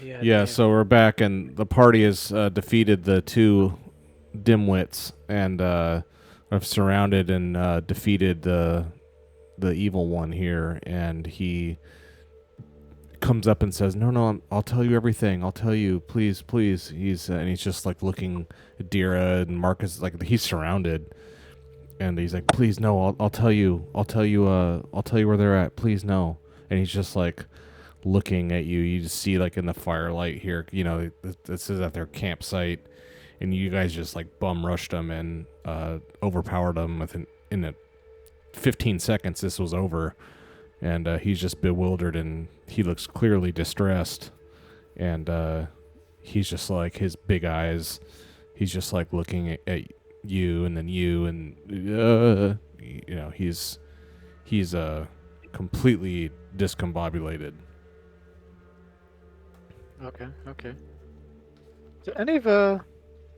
Yeah, Yeah, damn. so we're back, and the party has defeated the two dimwits and have surrounded and defeated the evil one here. And he comes up and says, "No, no, I'll tell you everything. I'll tell you, please, please." He's just like looking at Dira and Marcus, like he's surrounded, and he's like, "Please, no, I'll tell you, I'll tell you where they're at. Please, no." And he's just like looking at you. You just see like in the firelight here, this is at their campsite, and you guys just like bum rushed them and overpowered them within in a 15 seconds. This was over, and he's just bewildered and he looks clearly distressed, and he's just like his big eyes. He's just like looking at you and then you and he's completely discombobulated. Okay, okay. Do any of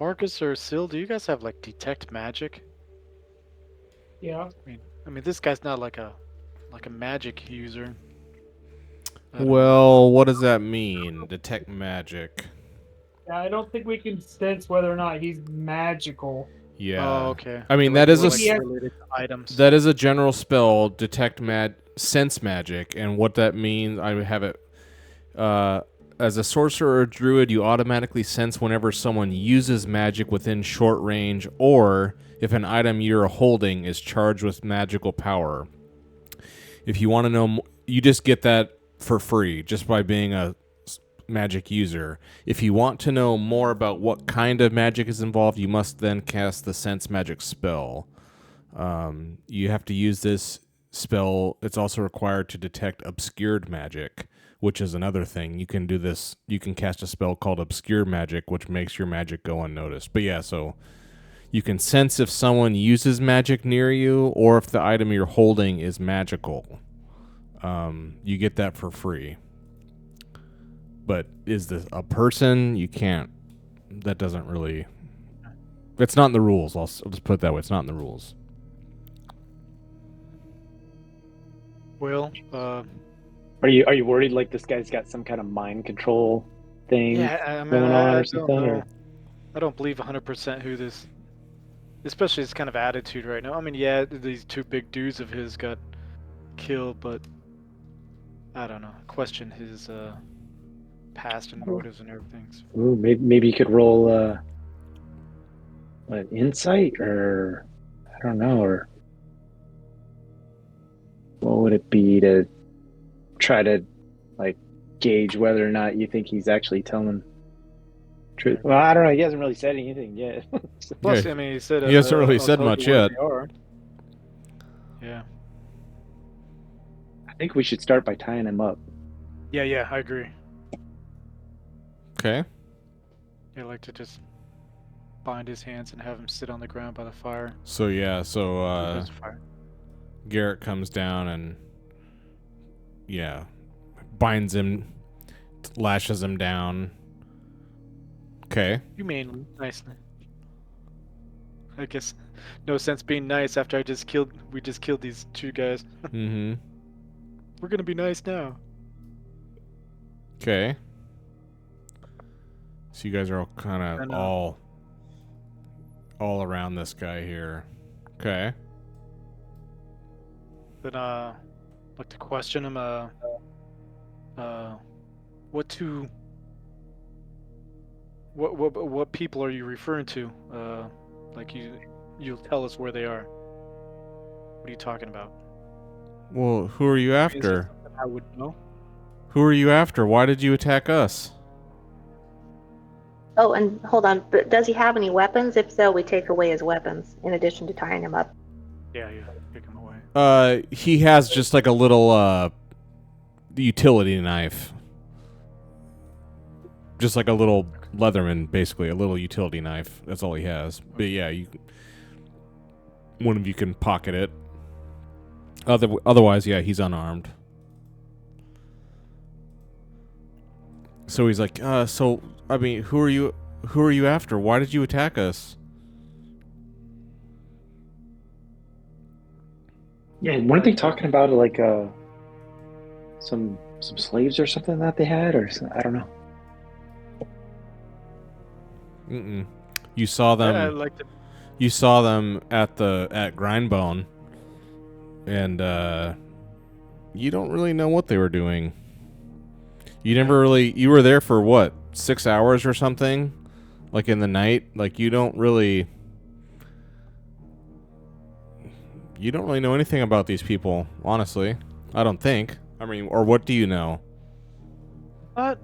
Marcus or Syl, do you guys have like detect magic? Yeah. I mean, this guy's not like a magic user. I don't know. Well, what does that mean? Detect magic. Yeah, I don't think we can sense whether or not he's magical. Oh, Yeah. okay. I mean, Like that is more a like Yeah. related to items. that is a general spell, detect sense magic, and what that means, I have it uh as a sorcerer or druid, you automatically sense whenever someone uses magic within short range or if an item you're holding is charged with magical power. If you want to know, you just get that for free just by being a magic user. If you want to know more about what kind of magic is involved, you must then cast the sense magic spell. You have to use this spell. It's also required to detect obscured magic, which is another thing. You can do this. You can cast a spell called obscure magic, which makes your magic go unnoticed. But yeah, so you can sense if someone uses magic near you or if the item you're holding is magical. You get that for free. But is this a person? You can't. That doesn't really. It's not in the rules. I'll just put it that way. It's not in the rules. Well, Are you worried like this guy's got some kind of mind control thing yeah. I mean, going on I or don't something? know. Or I don't believe 100% who this, especially his kind of attitude right now. I mean, yeah, these two big dudes of his got killed, but I don't know. Question his past and motives and everything. ooh, maybe you could roll an insight, or I don't know, or what would it be to try to like gauge whether or not you think he's actually telling truth? Well, I don't know. He hasn't really said anything yet. Plus, Yeah, I mean, he said, he hasn't really "I'll said tell much you where yet. they are." Yeah. I think we should start by tying him up. Yeah, I agree. Okay. I like to just bind his hands and have him sit on the ground by the fire. So yeah, There's a fire. Garrett comes down and binds him, lashes him down. Okay. Humanely, nicely. I guess no sense being nice after we just killed these two guys. Mm-hmm. We're gonna be nice now. Okay. So you guys are all kind of And, all around this guy here. Okay. Then like to question him. What two? What people are you referring to? Like you'll tell us where they are. What are you talking about? Well, who are you Is it after? something I would know? Who are you after? Why did you attack us? Oh, and hold on. But does he have any weapons? If so, we take away his weapons in addition to tying him up. Yeah, pick him away. He has just like a little utility knife. Just like a little Leatherman, basically, a little utility knife. That's all he has. But yeah, one of you can pocket it. Otherwise, yeah, he's unarmed. So he's like, so I mean, who are you? Who are you after? Why did you attack us? Yeah, weren't they talking about like some slaves or something that they had, or I don't know. Mm-mm. You saw I them. like the You saw them at Grindbone, and you don't really know what they were doing. You never really. You were there for what, 6 hours or something, like in the night. Like you don't really. You don't really know anything about these people, honestly. I don't think. I mean, or what do you know? But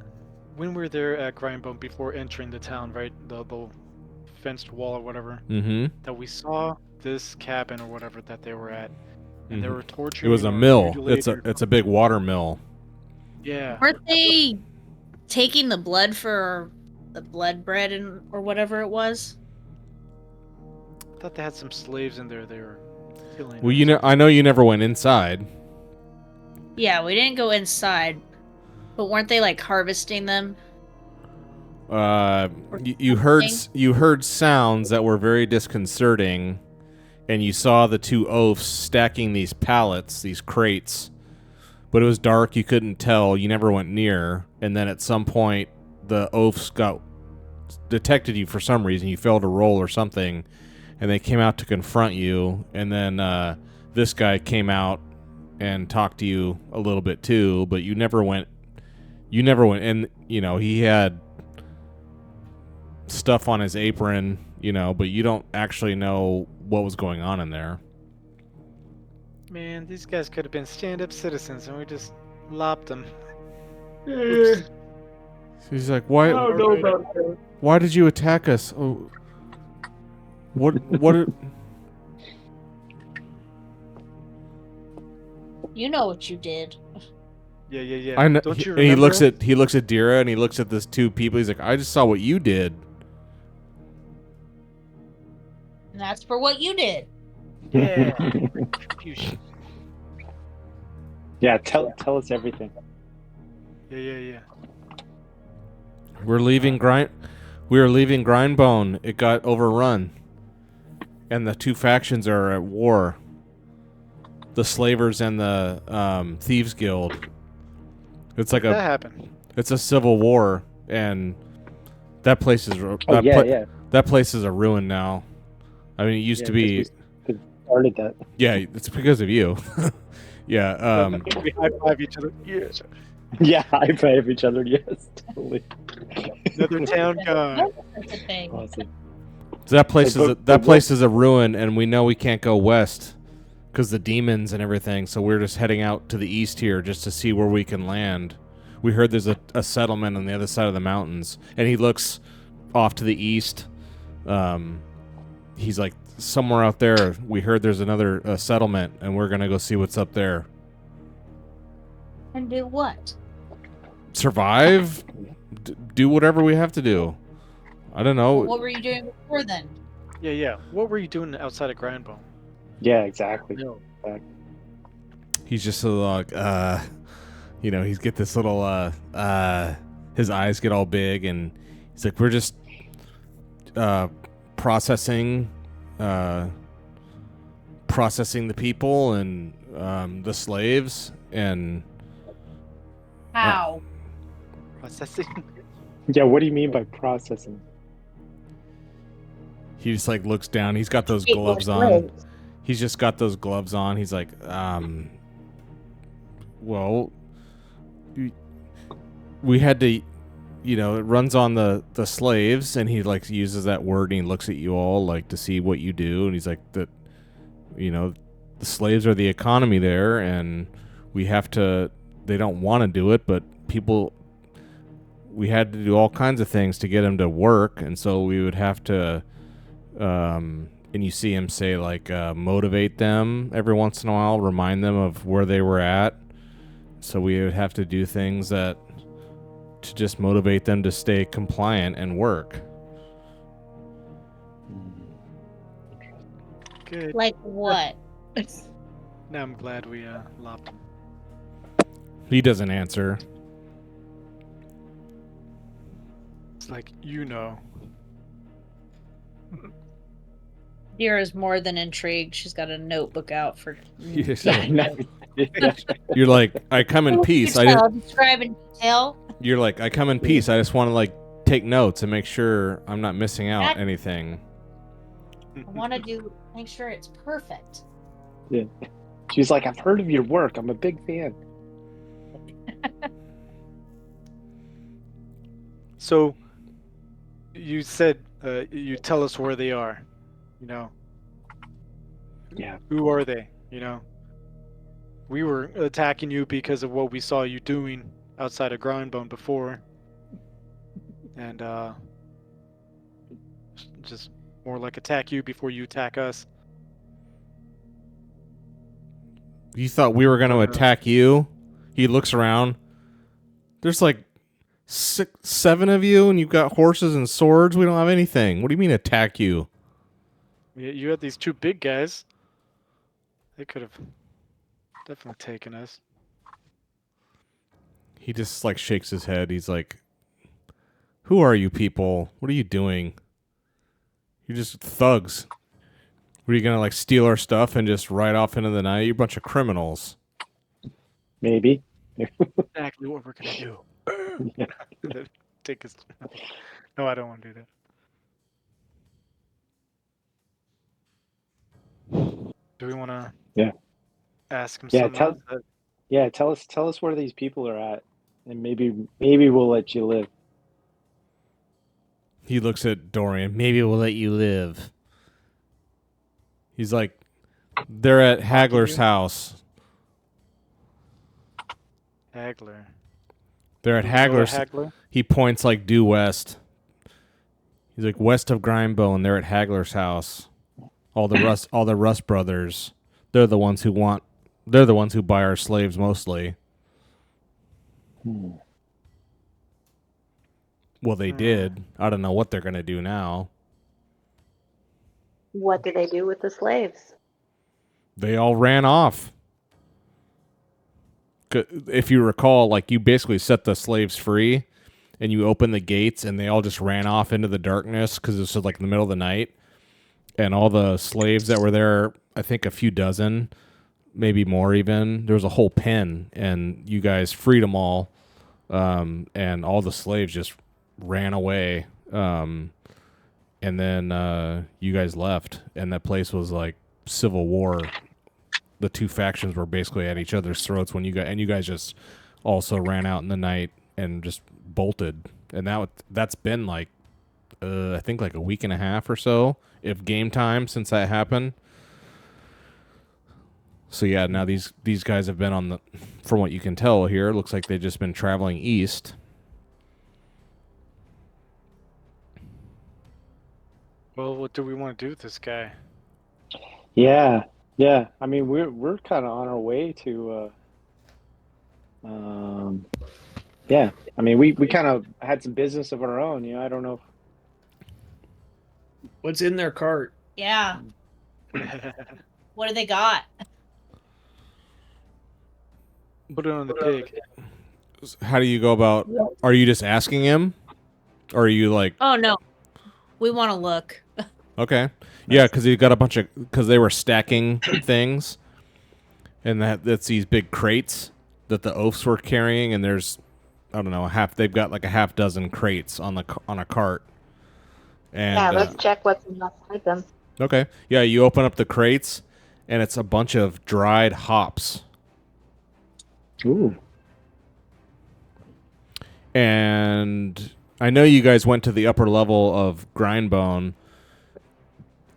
when we were there at Grindbone before entering the town, right, the fenced wall or whatever, Mm-hmm. that we saw this cabin or whatever that they were at, and they Mhm. were It torturing. was a or mill. It's mutilating a big water mill. Yeah. Weren't they taking the blood for the blood bread and or whatever it was? I thought they had some slaves in there they were killing. Well, or something. I know you never went inside. Yeah, we didn't go inside, but weren't they like harvesting them? You heard sounds that were very disconcerting, and you saw the two oafs stacking these pallets, these crates. But it was dark; you couldn't tell. You never went near. And then at some point, the oafs detected you for some reason. You failed a roll or something, and they came out to confront you. And then this guy came out and talked to you a little bit too. But you never went. And he had stuff on his apron, but you don't actually know what was going on in there. Man, these guys could have been stand-up citizens, and we just lopped them. Eh, He's like, I why? don't know about that. Why did you attack us? Oh, what? You know what you did. Yeah. I know. Don't you And he remember? looks at Dira, and he looks at this two people. He's like, I just saw what you did. And that's for what you did. Yeah. Retribution. Yeah, tell us everything. Yeah. We are leaving Grindbone. It got overrun, and the two factions are at war. The Slavers and the Thieves Guild. It's like That happened. it's a civil war, and that place is that place is a ruin now. I mean, it used to be. We started that. Yeah, it's because of you. Yeah. We high-five each other. Yeah. Yeah, high five each other. Yes, totally. Another town guy. That's a thing. Awesome. So that place But place is a ruin, and we know we can't go west because the demons and everything. So we're just heading out to the east here just to see where we can land. We heard there's a settlement on the other side of the mountains, and he looks off to the east. He's like, somewhere out there. We heard there's another settlement, and we're gonna go see what's up there. And do what? Survive. Do whatever we have to do. I don't know. What were you doing before then? Yeah. What were you doing outside of Grindbone? Yeah, exactly. No. He's just like, he's get this little, his eyes get all big, and he's like, we're just, processing the people and, the slaves, and How? Processing. Yeah, what do you mean by processing? he just like looks down. He's got those Take gloves those on. legs. He's just got those gloves on. He's like, well, we had to, it runs on the slaves, and he like uses that word, and he looks at you all like to see what you do, and he's like, the slaves are the economy there, and we have to, they don't want to do it, but we had to do all kinds of things to get them to work, and so we would have to, and you see him say like, motivate them every once in a while, remind them of where they were at. So we would have to do things to just motivate them to stay compliant and work. Good. Like what? Now I'm glad we lopped him. He doesn't answer. It's like, Dira's more than intrigued. She's got a notebook out for. You're like, I come in peace. I'll describe in detail. You're like, I come in peace. I just want to like take notes and make sure I'm not missing out That- anything. I want to make sure it's perfect. Yeah. She's like, I've heard of your work. I'm a big fan. So, you said you tell us where they are. You know, Yeah. who are they? You know, we were attacking you because of what we saw you doing outside of Grindbone before, and just more like attack you before you attack us. You thought we were going to Uh, attack you? He looks around. There's like 7 of you, and you've got horses and swords. We don't have anything. What do you mean attack you? You had these 2 big guys. They could have definitely taken us. He just like shakes his head. He's like, "Who are you people? What are you doing? You're just thugs. Were you gonna like steal our stuff and just ride off into the night? You're a bunch of criminals." Maybe. Exactly what we're gonna do. Yeah. Take us. No, I don't want to do that. Do we want to? Yeah. Ask him Yeah, something else? Yeah, tell us where these people are at, and maybe we'll let you live. He looks at Dorian. Maybe we'll let you live. He's like, they're at Hagler's house. Hagler. They're at Do we know a Hagler's. Hagler? He points like due west. He's like west of Grindbone. They're at Hagler's house. All the Rust brothers. They're the ones who want. They're the ones who buy our slaves mostly. Well, they did. I don't know what they're gonna do now. What do they do with the slaves? They all ran off. If you recall, like you basically set the slaves free, and you opened the gates, and they all just ran off into the darkness because this was like in the middle of the night, and all the slaves that were there, I think a few dozen, maybe more even. There was a whole pen, and you guys freed them all, and all the slaves just ran away, and then you guys left, and that place was like civil war. The 2 factions were basically at each other's throats when you guys just also ran out in the night and just bolted. And that's been like I think like a week and a half or so, if game time, since that happened. So yeah, now these guys have been on the, from what you can tell here, it looks like they've just been traveling east. Well, what do we want to do with this guy? Yeah. I mean, we're kind of on our way to. Yeah. I mean, we kind of had some business of our own. You know, I don't know. What's in their cart? Yeah. What do they got? Put it on the pig. How do you go about? Are you just asking him, or are you like? Oh no, we want to look. Okay. Yeah, because he got a bunch of, because they were stacking things, and that's these big crates that the oafs were carrying, and there's, I don't know, they've got like a half dozen crates on a cart. And Yeah, let's check what's inside them. okay. Yeah, you open up the crates, and it's a bunch of dried hops. Ooh. And I know you guys went to the upper level of Grindbone,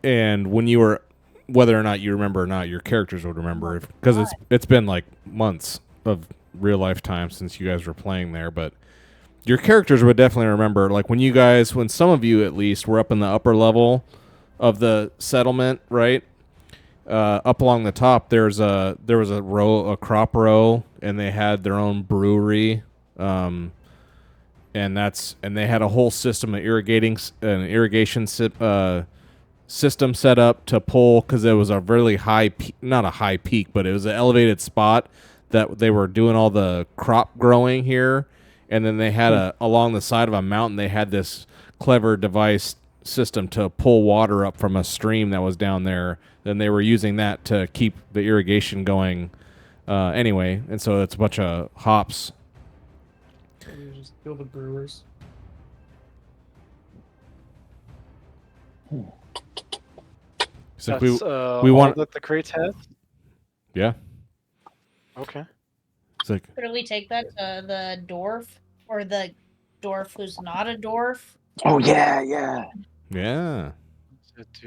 and when you were, whether or not you remember or not, your characters would remember, because it's been like months of real life time since you guys were playing there, but your characters would definitely remember, like when some of you at least were up in the upper level of the settlement, right? Up along the top, there was a crop row, and they had their own brewery, and they had a whole system of irrigation system set up to pull, because it was a really high, not a high peak, but it was an elevated spot that they were doing all the crop growing here, and then they had along the side of a mountain, they had this clever device system to pull water up from a stream that was down there. Then they were using that to keep the irrigation going. Anyway, and so it's a bunch of hops. You just kill the brewers. He's like, That's we all want. that the crates have. Yeah. Okay. He's like, Could we take that to the dwarf or the dwarf who's not a dwarf? Oh yeah, yeah, yeah.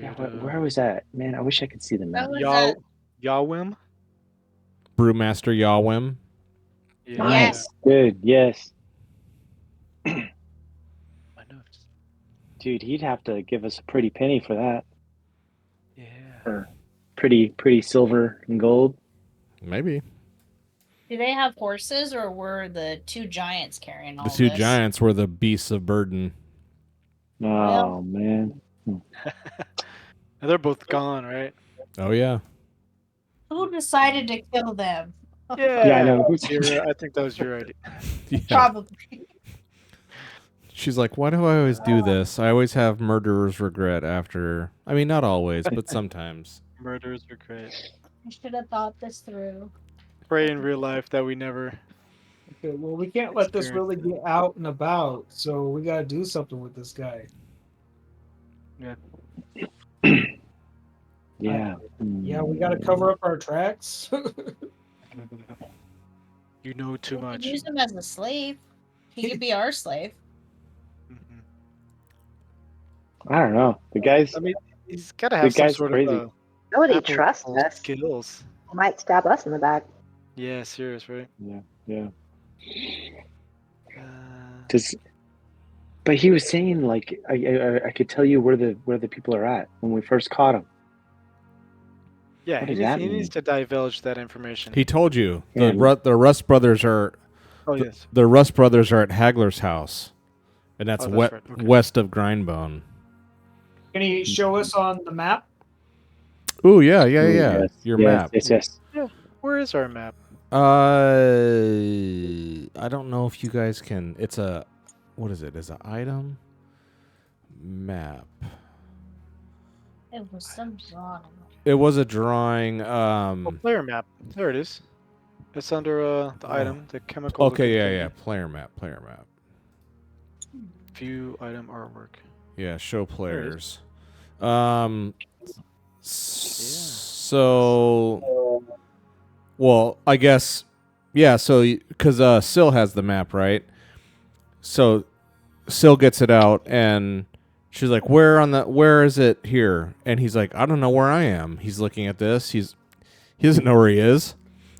yeah. Where was that? Man, I wish I could see the map. That was Yaw Yawim? Brewmaster Yawim. Yeah. Nice, good, yes, My notes. dude. He'd have to give us a pretty penny for that. Yeah. Or pretty silver and gold. Maybe. Do they have horses, or were the two giants carrying all The two this? giants were the beasts of burden. Oh Well- man. And they're both gone, right? Oh yeah. Who decided to kill them? Yeah, I know. I think that was your idea. Yeah. Probably. She's like, why do I always do this? I always have murderer's regret after. I mean, not always, but sometimes. Murderers regret. I should have thought this through. Pray in real life that we never. Okay, well, we can't let this really Experience get out and about, so we gotta do something with this guy. Yeah. Yeah. Yeah, we gotta cover up our tracks. You know too We much. could use him as a slave. He could be our slave. Mhm. I don't know. The guys. I mean, he's got to have some guy's sort crazy. of How would he Apple trust Apple us? skills. He might stab us in the back. Yeah, serious, right? Yeah. Uh, But he was saying like I could tell you where the people are at when we first caught him. yeah, What he does needs, that he mean? needs to divulge that information. He told you Yeah. the Rust brothers are Oh yes. the Rust brothers are at Hagler's house, and that's, Oh, that's right, okay. west of Grindbone. Can you show us on the map? Ooh, yeah. Ooh, yes, Your yes, map. Yes. Where is our map? I don't know if you guys can. It's a, what is it? Is an item map. It was some drawing. It was a drawing. Oh, player map. There it is. It's under the item, the chemical. Okay, looking yeah. thing. Player map. View item artwork. Yeah, show There it players. So, well, I guess, yeah. So, because Syl has the map, right? So, Syl gets it out, and she's like, "Where is it here?" And he's like, "I don't know where I am." He's looking at this. He doesn't know where he is.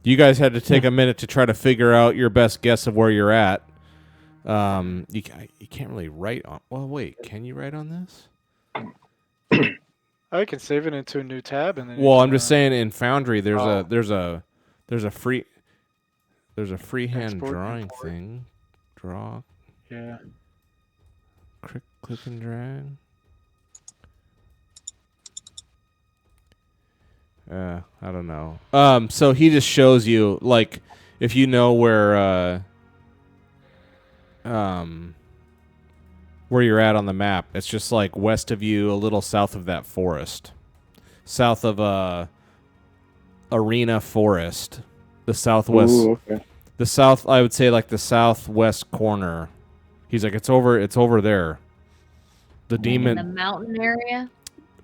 You guys had to take a minute to try to figure out your best guess of where you're at. You can't really write on. Well, wait, can you write on this? I can save it into a new tab and then. Well, I'm just saying in Foundry there's Oh. there's a freehand Export, drawing import. thing. Draw, Yeah. click and drag. I don't know. So he just shows you, like, if you know where you're at on the map, it's just like west of you, a little south of that forest. South of Arena Forest. The southwest. Ooh, okay. The south, I would say, like the southwest corner. He's like, it's over there. The In demon. the mountain area?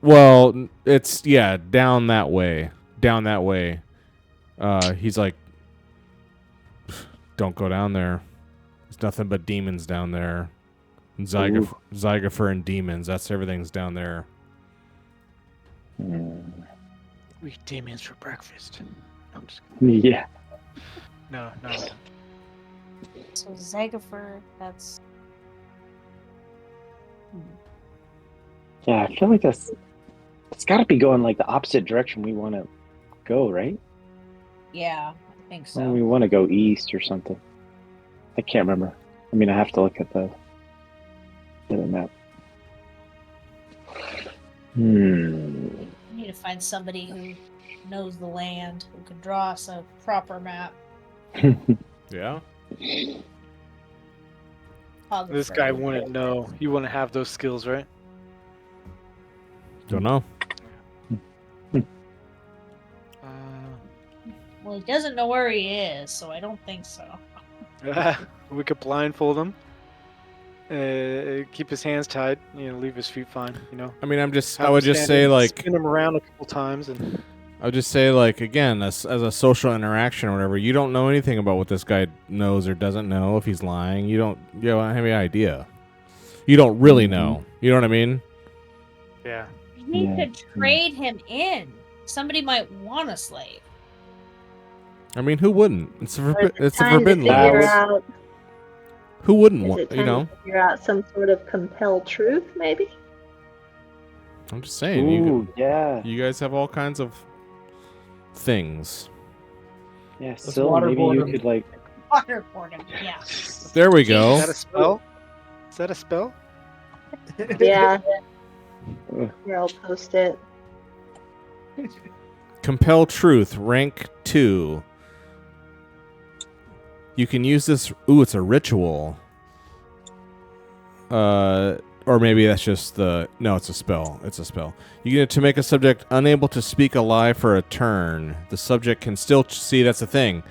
Well, it's down that way. He's like, don't go down there. There's nothing but demons down there. And Zygofer and demons. That's everything's down there. Hmm. We eat demons for breakfast. No, I'm just kidding. Yeah. No. So Zagafer, that's... Yeah, I feel like it's got to be going like the opposite direction we want to go, right? Yeah, I think so. Well, we want to go east or something. I can't remember. I mean, I have to look at the map. We need to find somebody who knows the land, who can draw us a proper map. Yeah? This guy wouldn't know. He wouldn't have those skills, right? Don't know. Well, he doesn't know where he is, so I don't think so. We could blindfold him. keep his hands tied. Leave his feet fine. I mean, I Have would him just stand say in, like, spin him around a couple times, and I would just say like, again, as a social interaction or whatever, you don't know anything about what this guy knows or doesn't know. If he's lying, you don't have any idea. You don't really know. You know what I mean? yeah. He could trade him in. Somebody might want a slave. I mean, who wouldn't? It's Or is it a time to forbidden figure land. out? Who wouldn't Is want? it time You know? to figure out some sort of compelled truth, maybe? I'm just saying. Ooh, yeah. You guys have all kinds of things. Yeah, Let's Syl, maybe you waterboard him. could like. Waterboard him. Yeah. There we Is go. that a spell? Is that a spell? Yeah. Ugh. Here, I'll post it. Compel truth, rank 2. You can use this. Ooh, it's a ritual. Or maybe that's just the. No, it's a spell. It's a spell. You get to make a subject unable to speak a lie for a turn. The subject can still see. That's the thing.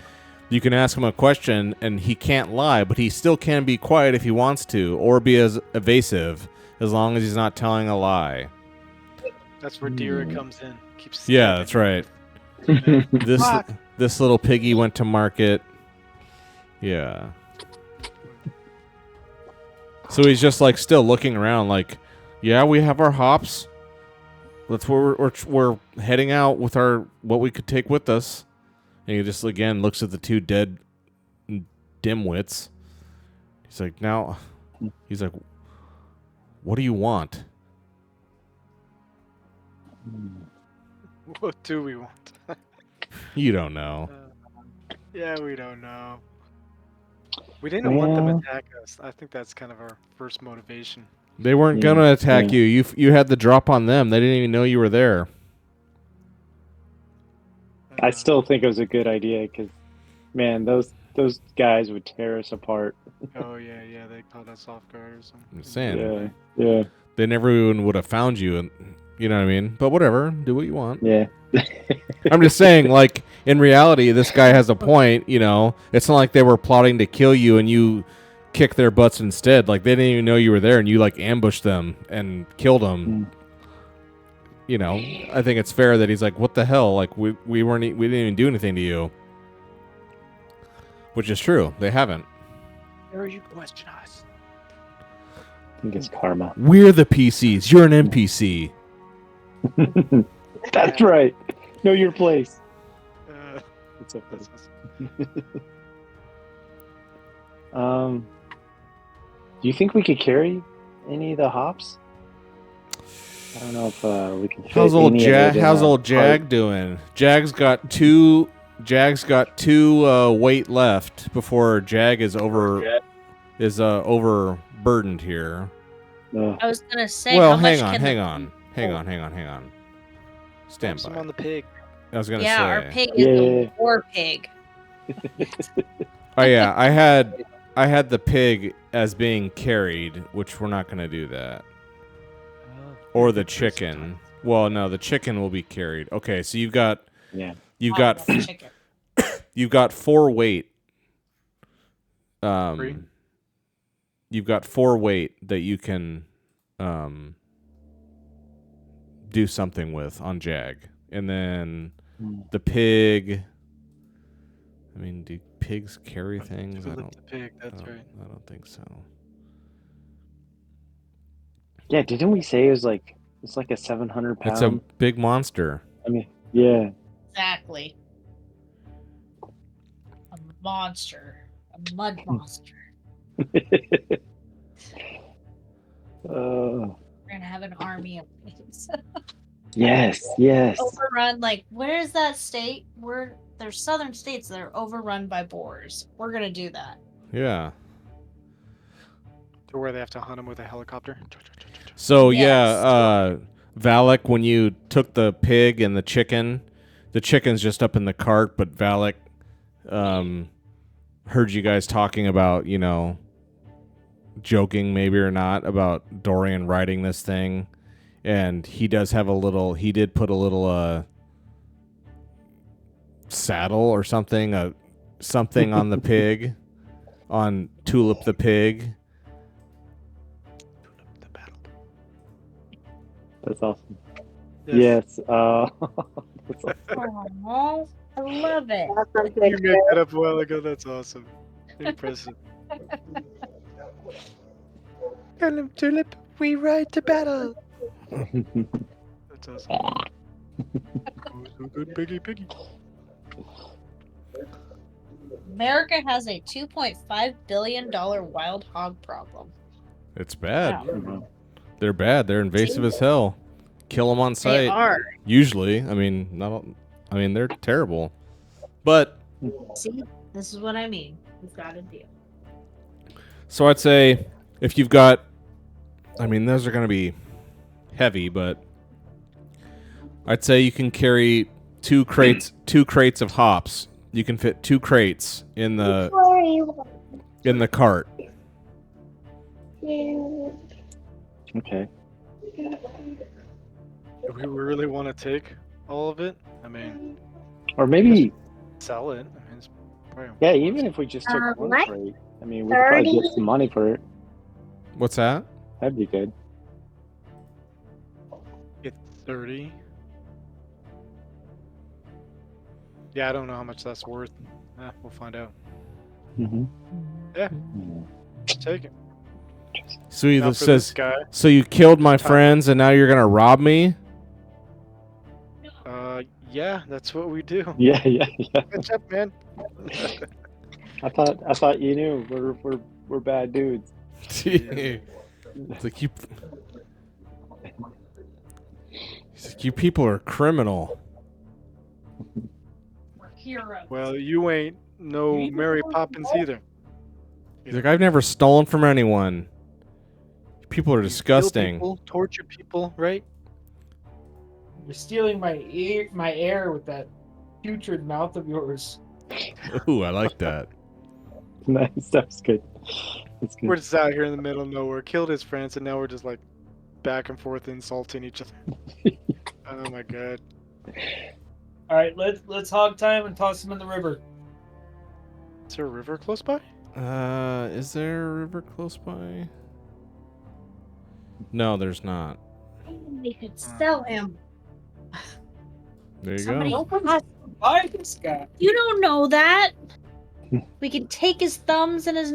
You can ask him a question and he can't lie, but he still can be quiet if he wants to, or be as evasive as long as he's not telling a lie. That's where Dira comes in. Keeps Yeah, that's right. This little piggy went to market. Yeah. So he's just like still looking around, like, yeah, we have our hops. That's where we're heading out with our what we could take with us. And he just again looks at the two dead dimwits. He's like, now, he's like, what do you want? What do we want? You don't know. Yeah, we don't know. We didn't want them to attack us. I think that's kind of our first motivation. They weren't gonna attack you. You had the drop on them. They didn't even know you were there. I still think it was a good idea because, man, those guys would tear us apart. Oh yeah, they caught us off guard or something. I'm saying. Yeah. They never even would have found you, and you know what I mean. But whatever, do what you want. Yeah. I'm just saying, like, in reality, this guy has a point. You know, it's not like they were plotting to kill you and you kick their butts instead. Like, they didn't even know you were there, and you like ambushed them and killed them. You know, I think it's fair that he's like, what the hell? Like, we didn't even do anything to you. Which is true. They haven't. Dare you question us? I think it's karma. We're the PCs. You're an NPC. That's right. Know your place. It's okay. Do you think we could carry any of the hops? I don't know if we can. How's old Jag doing? Jag's got two weight left before Jag is overburdened here. I was gonna say. Well, how much hang on. Stand Some by. on the pig. I was gonna say. Yeah, our pig is a war pig. Oh yeah, I had the pig as being carried, which we're not gonna do that. Or the chicken. Well, no, the chicken will be carried. Okay, so you've got Chicken. you've got 4 weight. Three? You've got 4 weight that you can do something with on Jag. And then the pig, I mean, do pigs carry things? The pig, that's right. I don't think so. Yeah, didn't we say it's like a 700-pound? It's a big monster. I mean, yeah. Exactly. A monster. A mud monster. We're gonna have an army of pigs. Yes. Overrun, like, where's that state? There's southern states that are overrun by boars. We're gonna do that. Yeah. To where they have to hunt them with a helicopter. So Yes. Valak, when you took the pig and the chicken's just up in the cart, but Valak heard you guys talking about, you know, joking maybe or not about Dorian riding this thing, and he did put a little saddle or something, something on the pig, on Tulip the pig. That's awesome. Yes. Yes. That's awesome. Aw, I love it. Awesome, You good made that up a while ago. That's awesome. Impressive. Colonel Tulip, we ride to battle. That's awesome. Oh, so good, Piggy. America has a $2.5 billion wild hog problem. It's bad. Wow. They're bad. They're invasive See? as hell. Kill them on They sight. are. Usually, I mean, not. I mean, they're terrible. But See, this is what I mean. We've got to deal. so I'd say if you've got, I mean, those are going to be heavy, but I'd say you can carry two crates of hops. You can fit 2 crates in the cart. Okay. Do we really want to take all of it? I mean, Or maybe, sell it. I mean, it's probably yeah, even if we just took one what? crate, I mean, we could probably 30? get some money for it. What's that? That'd be good. get 30. Yeah, I don't know how much that's worth. We'll find out. Mm-hmm. Yeah, take it. So he Now just for this says, guy. so you killed my friends and now you're going to rob me? Yeah, that's what we do. Yeah. Catch up, man. I thought you knew we're bad dudes. It's like you people are criminal. Hero. Well, you ain't no Mary Poppins either. He's like, I've never stolen from anyone. People are You kill disgusting. people, torture people, right? You're stealing my air with that putrid mouth of yours. Ooh, I like that. Nice. That's good. That's We're good. just out here in the middle of nowhere, killed his friends, and now we're just like back and forth insulting each other. Oh my god. All right, let's hog time and toss him in the river. Is there a river close by? Is there a river close by? No, there's not. We could sell him. There you Somebody go. Buy this guy. You don't know that. We can take his thumbs and his.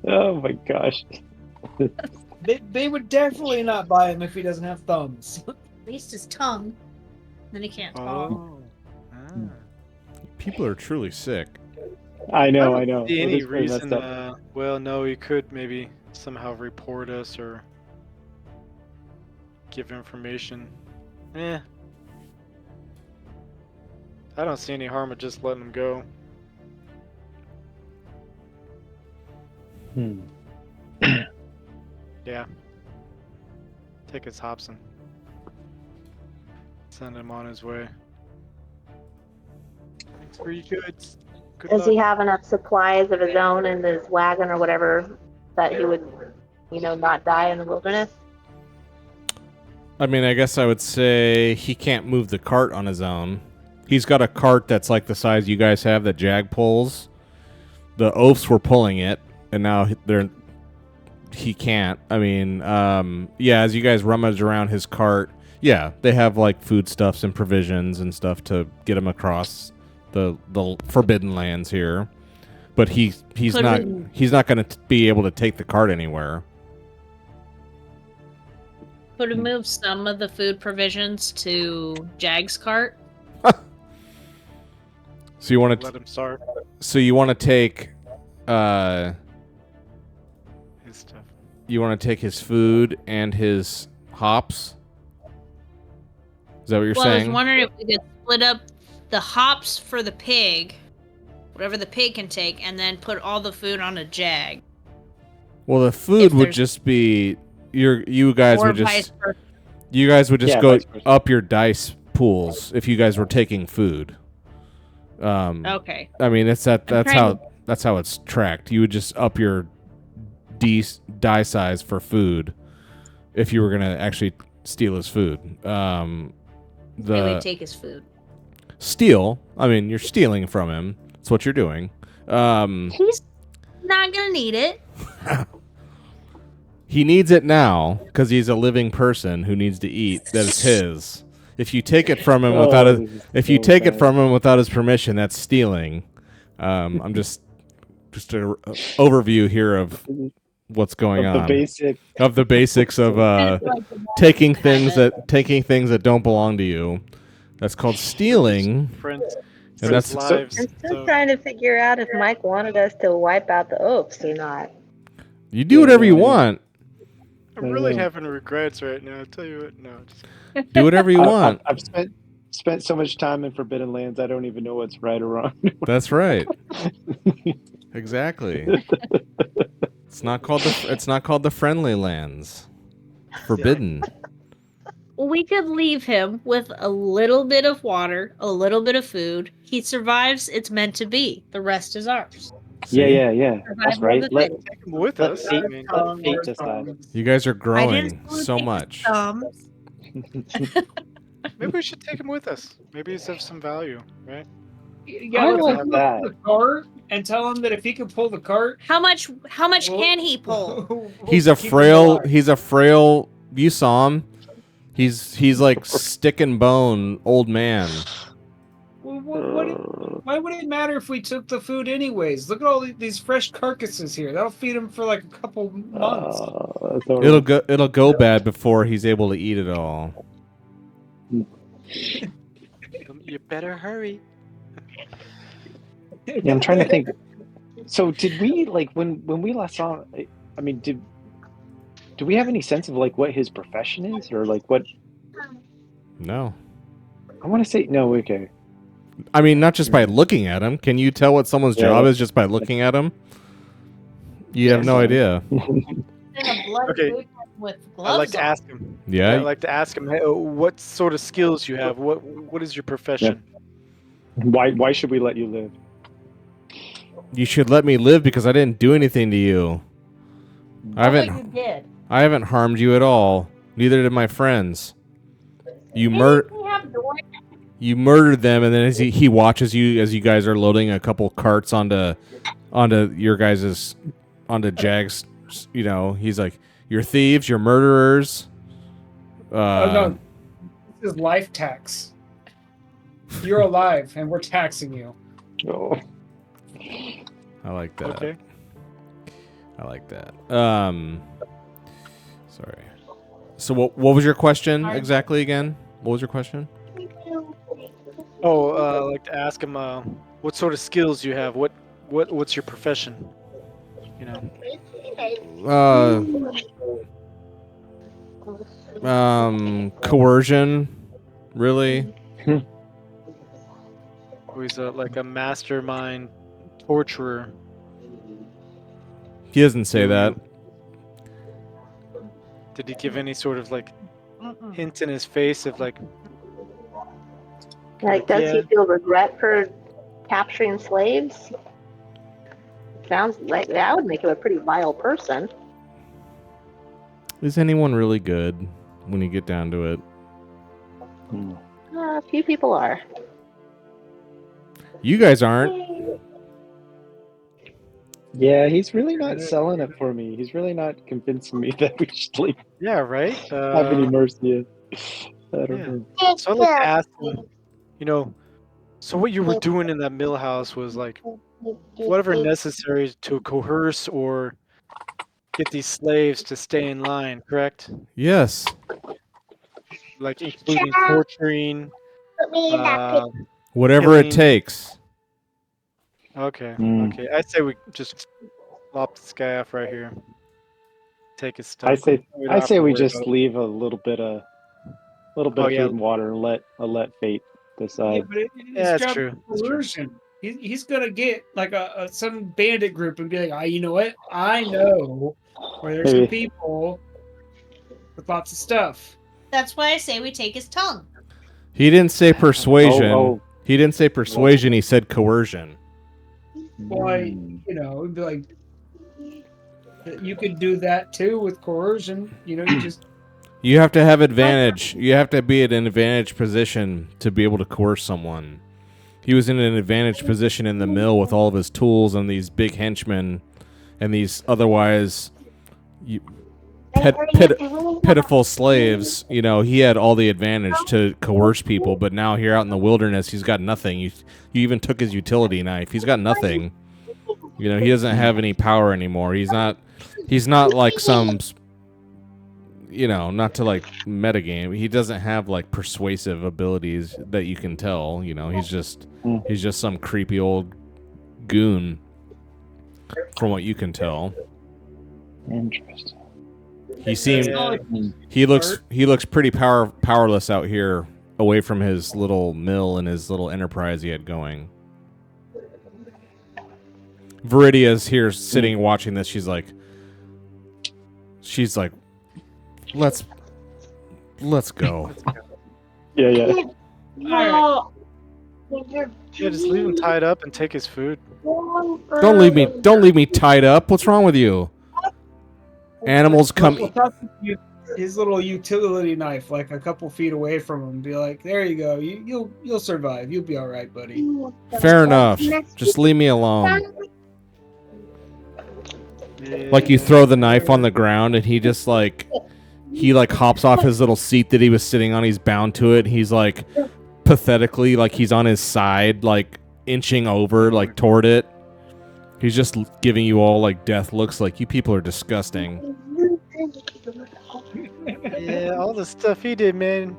Oh my gosh. They would definitely not buy him if he doesn't have thumbs. At least his tongue. Then he can't talk. Oh. People are truly sick. I know. I don't see It any is pretty messed reason. up. Well, no, he could maybe somehow report us or give information. I don't see any harm in just letting him go. Yeah. Take his Hobson. Send him on his way. Thanks for your goods. Good Does luck. he have enough supplies of his own in his wagon or whatever that he would, not die in the wilderness? I mean, I guess I would say he can't move the cart on his own. He's got a cart that's like the size you guys have that Jag pulls. The oafs were pulling it, and now he can't. I mean, yeah, as you guys rummage around his cart, yeah, they have like foodstuffs and provisions and stuff to get him across the forbidden lands here. But he's not going to be able to take the cart anywhere. Could we move some of the food provisions to Jag's cart? So you want to Let him start take his stuff. you want to take his food and his hops? Is that what you're Well, I saying? was wondering if we could split up the hops for the pig, whatever the pig can take, and then put all the food on a Jag. Well, the food If would there's- just be you guys Or would vice just versa. Yeah, go vice versa. up your dice pools if you guys were taking food. Okay. I mean, that's trying how it's tracked. You would just up your die size for food if you were gonna actually steal his food. Maybe take his food. Steal. I mean, you're stealing from him. That's what you're doing. He's not gonna need it. He needs it now because he's a living person who needs to eat. That is his. If you take it from him without this is so it bad. from him without his permission, that's stealing. I'm just an overview here of what's going Of the on. basics of taking things that don't belong to you. That's called stealing. Friends, And friends' that's lives. I'm still So, trying to figure out if Mike wanted us to wipe out the oaks or not. You do whatever you Yeah. want. I'm really having regrets right now. I'll tell you what. No, just, Do whatever you want. I've spent so much time in Forbidden Lands, I don't even know what's right or wrong. That's right. Exactly. It's not called the Friendly Lands. Forbidden. We could leave him with a little bit of water, a little bit of food. He survives. It's meant to be. The rest is ours. See? Yeah. That's Survival right. of the Let fittest. take him with let us. fate, I mean, let fate decide. You guys are I growing didn't so take much. thumbs. maybe we should take him with us. Maybe he's of some value, right? Yeah, I let's like hook him that. up to the cart and tell him that if he can pull the cart, How much we'll- can he pull? we'll He's a keep him frail. alive. He's a frail. You saw him. He's like stick and bone old man. Well, why would it matter if we took the food anyways? Look at all these fresh carcasses here. That'll feed him for like a couple months. That's horrible. It'll go bad before he's able to eat it all. You better hurry. Yeah, I'm trying to think. So did we like when we last saw him, I mean, do we have any sense of like what his profession is or like what? No. I want to say no. Okay. I mean, not just by looking at him. Can you tell what someone's Yeah. job is just by looking at him? You have no idea. In a blood Okay. suit with gloves I'd like to on. ask him. Yeah. I'd like to ask him, hey, what sort of skills you have? What is your profession? Why should we let you live? You should let me live because I didn't do anything to you. I Oh, but haven't you did. I haven't harmed you at all. Neither did my friends. You You murdered them, and then as he watches you as you guys are loading a couple carts onto your guys's onto Jag's. You know, he's like, "You're thieves. You're murderers." Oh no, this is life tax. You're alive, and we're taxing you. Oh. I like that. Okay. I like that. Sorry. So what was your question exactly again? What was your question? Oh, I'd like to ask him what sort of skills you have. What's your profession? You know. Coercion, really? He's like a mastermind torturer. He doesn't say that. Did he give any sort of like hint in his face of like? Like, does he Yeah. feel regret for capturing slaves? Sounds like that would make him a pretty vile person. Is anyone really good when you get down to it? A few people are. You guys aren't. Yeah, he's really not selling it for me. He's really not convincing me that we should like Yeah, right. have any mercy. I don't yeah. know. So I'd like to ask him, you know, so what you were doing in that mill house was like whatever necessary to coerce or get these slaves to stay in line, correct? Yes. Like including torturing. Whatever it Killing- takes. Okay, Mm. okay. I say we just lop this guy off right here. Take his stuff. I say We don't I have say to we worry just about it. leave a little bit of Oh, food yeah. and water and let fate Yeah, decide. but Yeah, it's that's job true. That's true. coercion. He's gonna get like some bandit group and be like, you know what? I know where there's some Maybe. people with lots of stuff. That's why I say we take his tongue. He didn't say persuasion. Oh. He didn't say persuasion. He said coercion. Why, Mm. you know, it'd be like you could do that too with coercion. You know, you just You have to have advantage. You have to be at an advantage position to be able to coerce someone. He was in an advantage position in the mill with all of his tools and these big henchmen and these otherwise pitiful slaves, you know, he had all the advantage to coerce people, but now here out in the wilderness, he's got nothing. You even took his utility knife. He's got nothing. You know, he doesn't have any power anymore. He's not like some, you know, not to like metagame. He doesn't have like persuasive abilities that you can tell. You know, he's just some creepy old goon, from what you can tell. Interesting. He looks pretty powerless out here, away from his little mill and his little enterprise he had going. Viridia's here sitting watching this. She's like, let's go. Yeah. No. Yeah, just leave him tied up and take his food. Don't leave me tied up. What's wrong with you? Animals come. We'll toss his little utility knife like a couple feet away from him. Be like, there you go. You'll survive. You'll be all right, buddy. Fair enough. Just leave me alone. Like you throw the knife on the ground and he just like hops off his little seat that he was sitting on. He's bound to it. He's like pathetically like he's on his side, like inching over like toward it. He's just giving you all like death looks, like you people are disgusting. Yeah, all the stuff he did, man.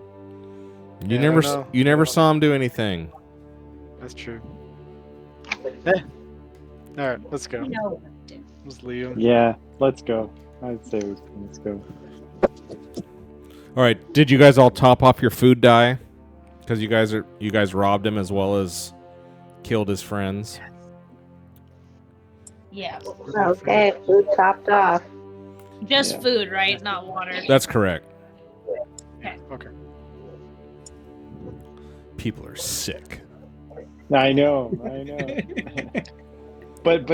You Yeah, never saw him do anything. That's true. All right, let's go. Let's leave him. Yeah, let's go. I'd say let's go. All right, did you guys all top off your food die? Because you guys robbed him as well as killed his friends. Yeah. Okay, food topped off. Just food, right? Not water. That's correct. Okay. People are sick. I know. But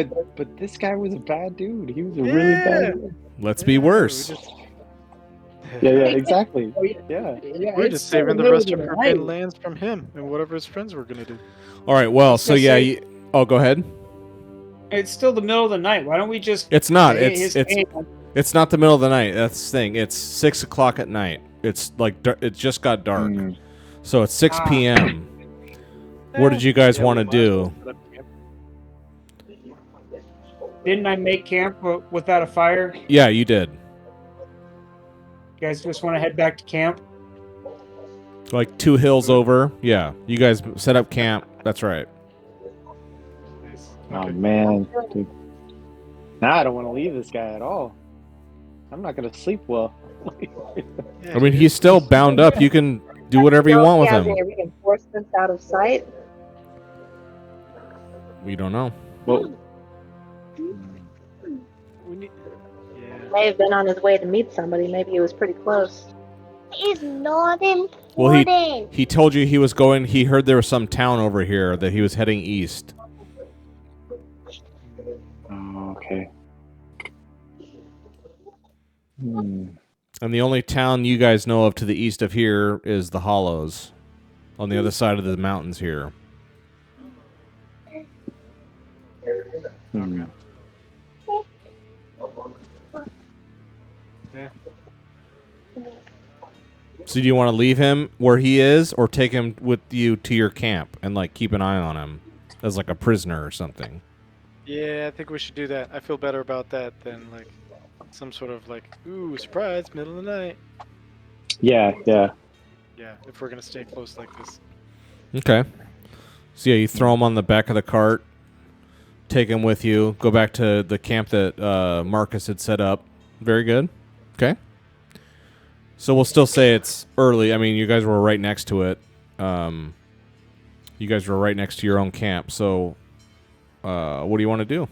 this guy was a bad dude. He was a really bad dude. Let's be worse. Yeah, exactly. Yeah. We're just saving the rest of Forbidden Lands from him and whatever his friends were gonna do. All right, well, so yeah, go ahead. It's still the middle of the night. Why don't we just? It's not. Hey, It's not the middle of the night. That's the thing. It's 6 o'clock at night. It's like it just got dark, so it's 6 p.m. What did you guys want to do? Didn't I make camp without a fire? Yeah, you did. You guys just want to head back to camp? Like 2 hills over. Yeah, you guys set up camp. That's right. Oh man, dude. Now I don't want to leave this guy at all. I'm not gonna sleep well. I mean, he's still bound up. You can do whatever you want with him. Reinforcements out of sight. We don't know. Well, May have been on his way to meet somebody. Maybe he was pretty close. It's not important. Well, he told you he was going. He heard there was some town over here that he was heading east. oh, okay. And the only town you guys know of to the east of here is the Hollows, on the other side of the mountains here. Yeah. So do you want to leave him where he is, or take him with you to your camp and like keep an eye on him as like a prisoner or something? Yeah, I think we should do that. I feel better about that than like some sort of like, ooh, surprise, middle of the night. Yeah. Yeah, if we're gonna stay close like this. Okay. So yeah, you throw him on the back of the cart, take him with you, go back to the camp that Marcus had set up. Very good. Okay. So we'll still say it's early. I mean, you guys were right next to it. You guys were right next to your own camp. So what do you want to do?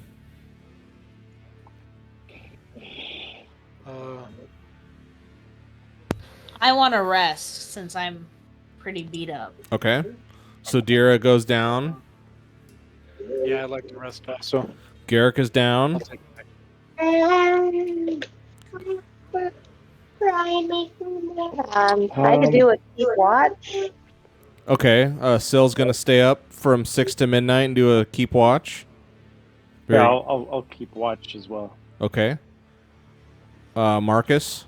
I want to rest since I'm pretty beat up. Okay. So Dira goes down. Yeah, I'd like to rest also. Garrick is down. I'll take it back. I could do a keep watch. Okay. Sill's gonna stay up from 6 to midnight and do a keep watch. Yeah, I'll keep watch as well. Okay. Marcus?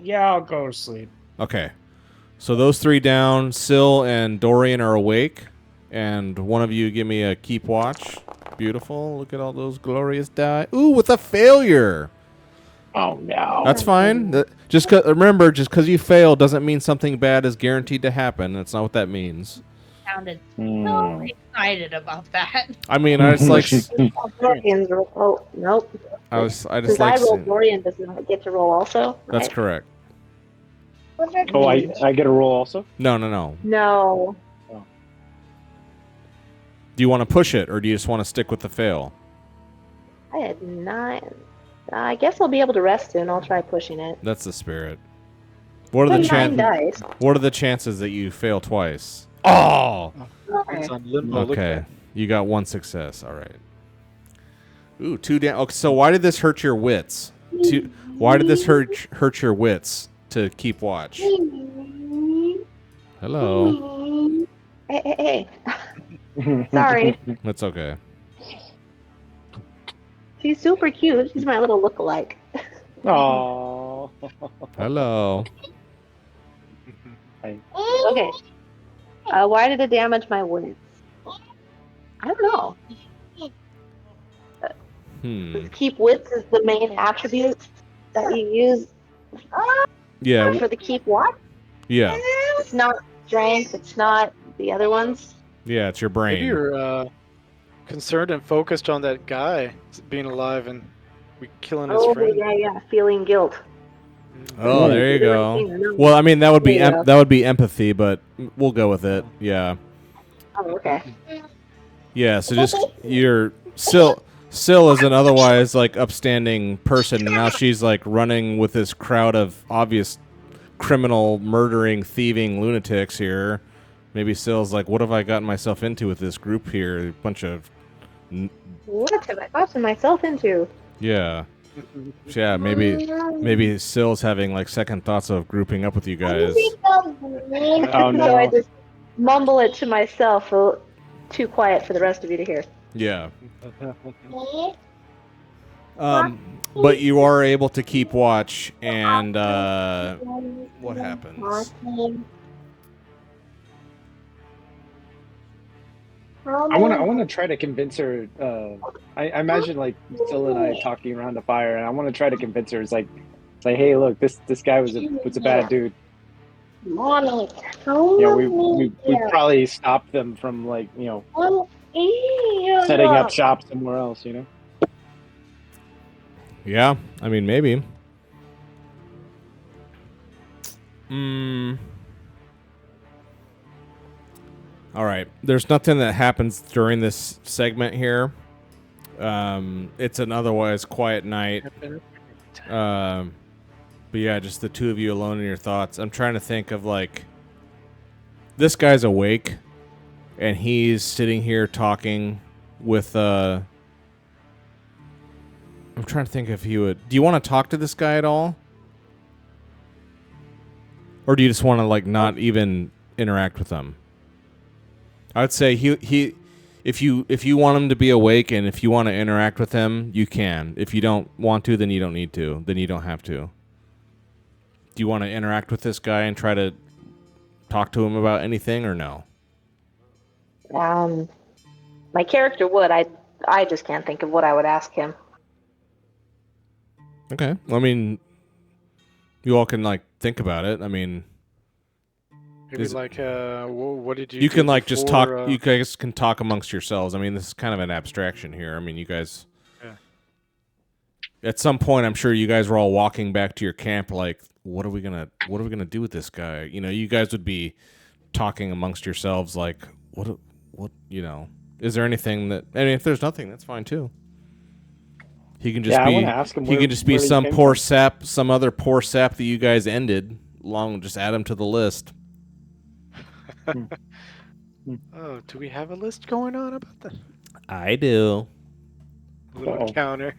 Yeah, I'll go to sleep. Okay. So those three down, Syl and Dorian are awake. And one of you give me a keep watch. Beautiful. Look at all those glorious die. Ooh, with a failure. Oh no. That's fine. Remember, just because you fail doesn't mean something bad is guaranteed to happen. That's not what that means. Sounded so Hmm. excited about that. I mean, I just like. Dorian's roll. Oh, nope. I just Since like. I rolled, Dorian does not get to roll also. That's right? correct. Oh, I get a roll also? No. No. Do you want to push it, or do you just want to stick with the fail? I had 9. I guess I'll be able to rest soon. I'll try pushing it. That's the spirit. What are the 9 chances? dice. What are the chances that you fail twice? Oh. It's on limbo. Look at Okay. that. You got one success. All right. Ooh, 2 down. Okay, so why did this hurt your wits? Why did this hurt your wits to keep watch? Hello. Hey. Sorry. That's okay. She's super cute. She's my little lookalike. Oh. Hello. Okay. Why did it damage my wits? I don't know. Keep wits is the main attribute that you use Yeah. for the keep watch. Yeah. It's not strength. It's not the other ones. Yeah, it's your Maybe brain. you're concerned and focused on that guy being alive and we killing his Oh friend. yeah. Feeling guilt. Oh, there you go. No. Well, I mean that would be Yeah. that would be empathy, but we'll go with it. Yeah. Oh, okay. Yeah, so just you're Syl is an otherwise like upstanding person, and now she's like running with this crowd of obvious criminal, murdering, thieving lunatics here. Maybe Syl's like, what have I gotten myself into with this group here? A bunch of What have I gotten myself into? yeah. Maybe Syl's having like second thoughts of grouping up with you guys. Oh So no. I just mumble it to myself, too quiet for the rest of you to hear. Yeah. But you are able to keep watch, and what happens? I want to try to convince her. I imagine like Syl and I talking around the fire, and I want to try to convince her. It's like, hey, look, this guy was a bad dude. Yeah, we probably stopped them from like setting up shop somewhere else. Yeah, I mean maybe. All right. There's nothing that happens during this segment here. It's an otherwise quiet night. But yeah, just the two of you alone in your thoughts. I'm trying to think of like this guy's awake and he's sitting here talking with I'm trying to think if he would. Do you want to talk to this guy at all? Or do you just want to like not even interact with him? I would say he if you want him to be awake and if you want to interact with him, you can. If you don't want to, then you don't need to. Then you don't have to. Do you want to interact with this guy and try to talk to him about anything or no? My character would. I just can't think of what I would ask him. Okay. Well, I mean, you all can like think about it. I mean, Maybe like, what did you? you do can like just talk. before, You guys can talk amongst yourselves. I mean, this is kind of an abstraction here. I mean, you guys. Yeah. At some point, I'm sure you guys were all walking back to your camp. Like, what are we gonna do with this guy? You know, you guys would be talking amongst yourselves. Like, what? Is there anything that? I mean, if there's nothing, that's fine too. He can just I be. wanna ask him He where- can just be where he some came poor from. sap, some other poor sap that you guys ended. Just add him to the list. Oh, do we have a list going on about that? I do. A little Uh-oh. counter.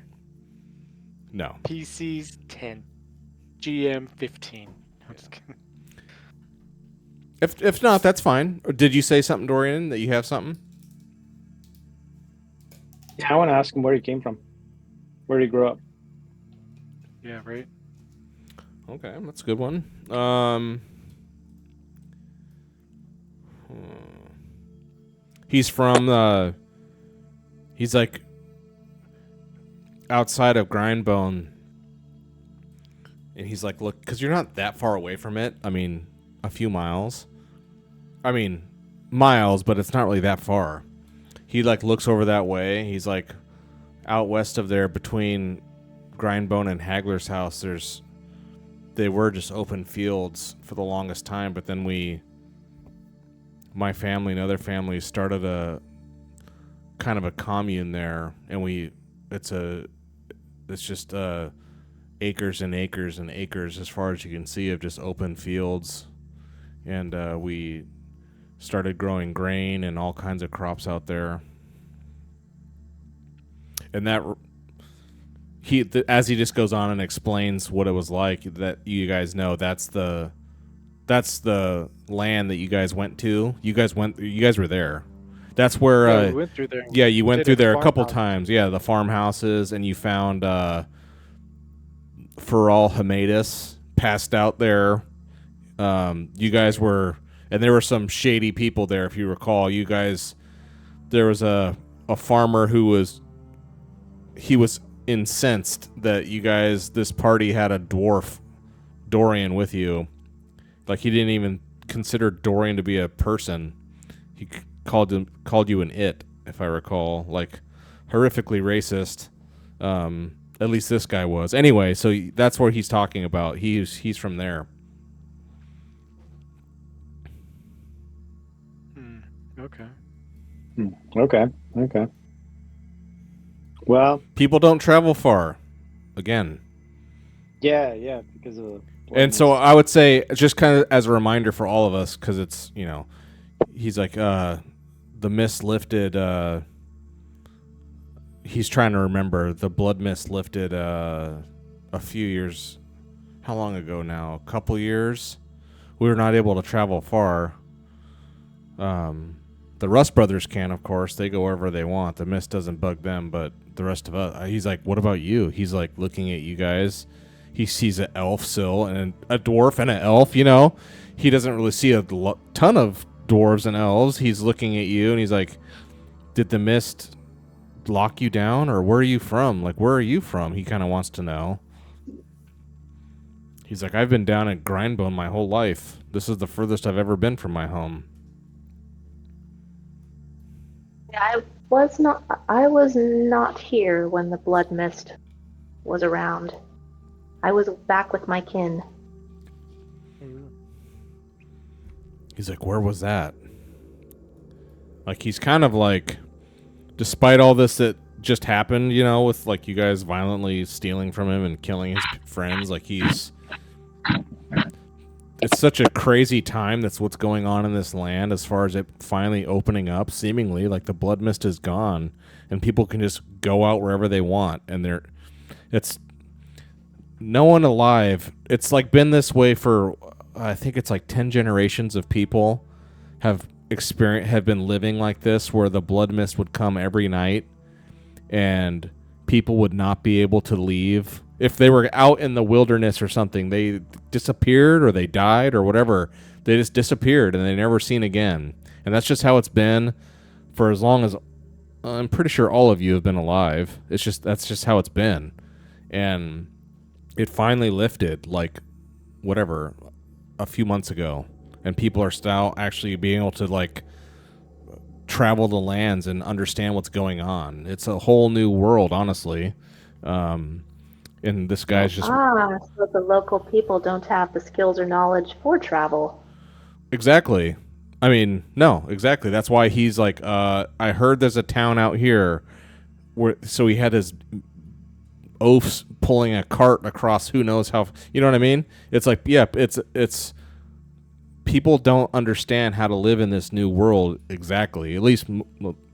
No. PCs 10, GM 15. I'm just kidding. If not, that's fine. Or did you say something, Dorian? That you have something? Yeah, I want to ask him where he came from, where he grew up. Yeah, right. Okay, that's a good one. He's from he's like outside of Grindbone, and he's like, look, because you're not that far away from it. I mean, a few miles. I mean, miles, but it's not really that far. He like looks over that way. He's like out west of there, between Grindbone and Hagler's house. They were just open fields for the longest time, but then my family and other families started a kind of a commune there, and it's just acres and acres and acres, as far as you can see, of just open fields, and we started growing grain and all kinds of crops out there. And that as he just goes on and explains what it was like, that you guys know, that's the land that you guys went to. You guys were there. That's where Yeah, we went through there. yeah, you went Stayed through at there a couple farmhouse. times. Yeah, the farmhouses, and you found Feral Hamadis passed out there. You guys were, and there were some shady people there, if you recall. There was a farmer who was incensed that this party had a dwarf Dorian with you. Like, he didn't even consider Dorian to be a person. He called you an it, if I recall. Like, horrifically racist. At least this guy was. Anyway, so that's what he's talking about. He's from there. Okay. Okay. Well, People don't travel far. Again. yeah, because of And so I would say, just kind of as a reminder for all of us, because it's, he's like, the mist lifted, he's trying to remember, the blood mist lifted a few years, how long ago now? A couple years? We were not able to travel far. The Rust brothers can, of course. They go wherever they want. The mist doesn't bug them, but the rest of us, he's like, what about you? He's like looking at you guys. He sees an elf still, and a dwarf and an elf, He doesn't really see a ton of dwarves and elves. He's looking at you, and he's like, did the mist lock you down, or where are you from? Like, where are you from? He kind of wants to know. He's like, I've been down at Grindbone my whole life. This is the furthest I've ever been from my home. I was not here when the blood mist was around. I was back with my kin. He's like, where was that? Like, he's kind of like, despite all this that just happened, with like you guys violently stealing from him and killing his friends, like it's such a crazy time. That's what's going on in this land, as far as it finally opening up, seemingly. Like, the blood mist is gone, and people can just go out wherever they want, and it's no one alive. It's like been this way for, I think it's like 10 generations of people have been living like this, where the blood mist would come every night, and people would not be able to leave. If they were out in the wilderness or something, they disappeared, or they died, or whatever. They just disappeared, and they never seen again. And that's just how it's been for as long as I'm pretty sure all of you have been alive. That's just how it's been. And it finally lifted, like, whatever, a few months ago, and people are still actually being able to, like, travel the lands and understand what's going on. It's a whole new world, honestly. And this guy's just... So the local people don't have the skills or knowledge for travel. Exactly. I mean, no, exactly. That's why he's like, I heard there's a town out here so he had his oafs pulling a cart across who knows how, you know what I mean? It's like, yeah, it's people don't understand how to live in this new world exactly. At least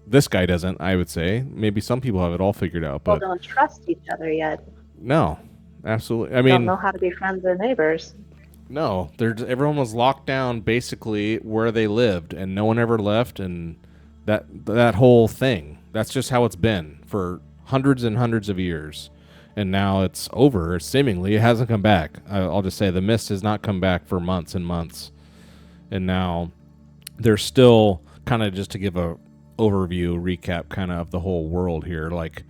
this guy doesn't, I would say. Maybe some people have it all figured out, but People don't trust each other yet. no, absolutely. I Don't mean, know how to be friends or neighbors. no, everyone was locked down basically where they lived, and no one ever left, and that whole thing. That's just how it's been for hundreds and hundreds of years. and now it's over. Seemingly, it hasn't come back. I'll just say the mist has not come back for months and months, and now there's still kind of, just to give a overview recap kind of the whole world here, like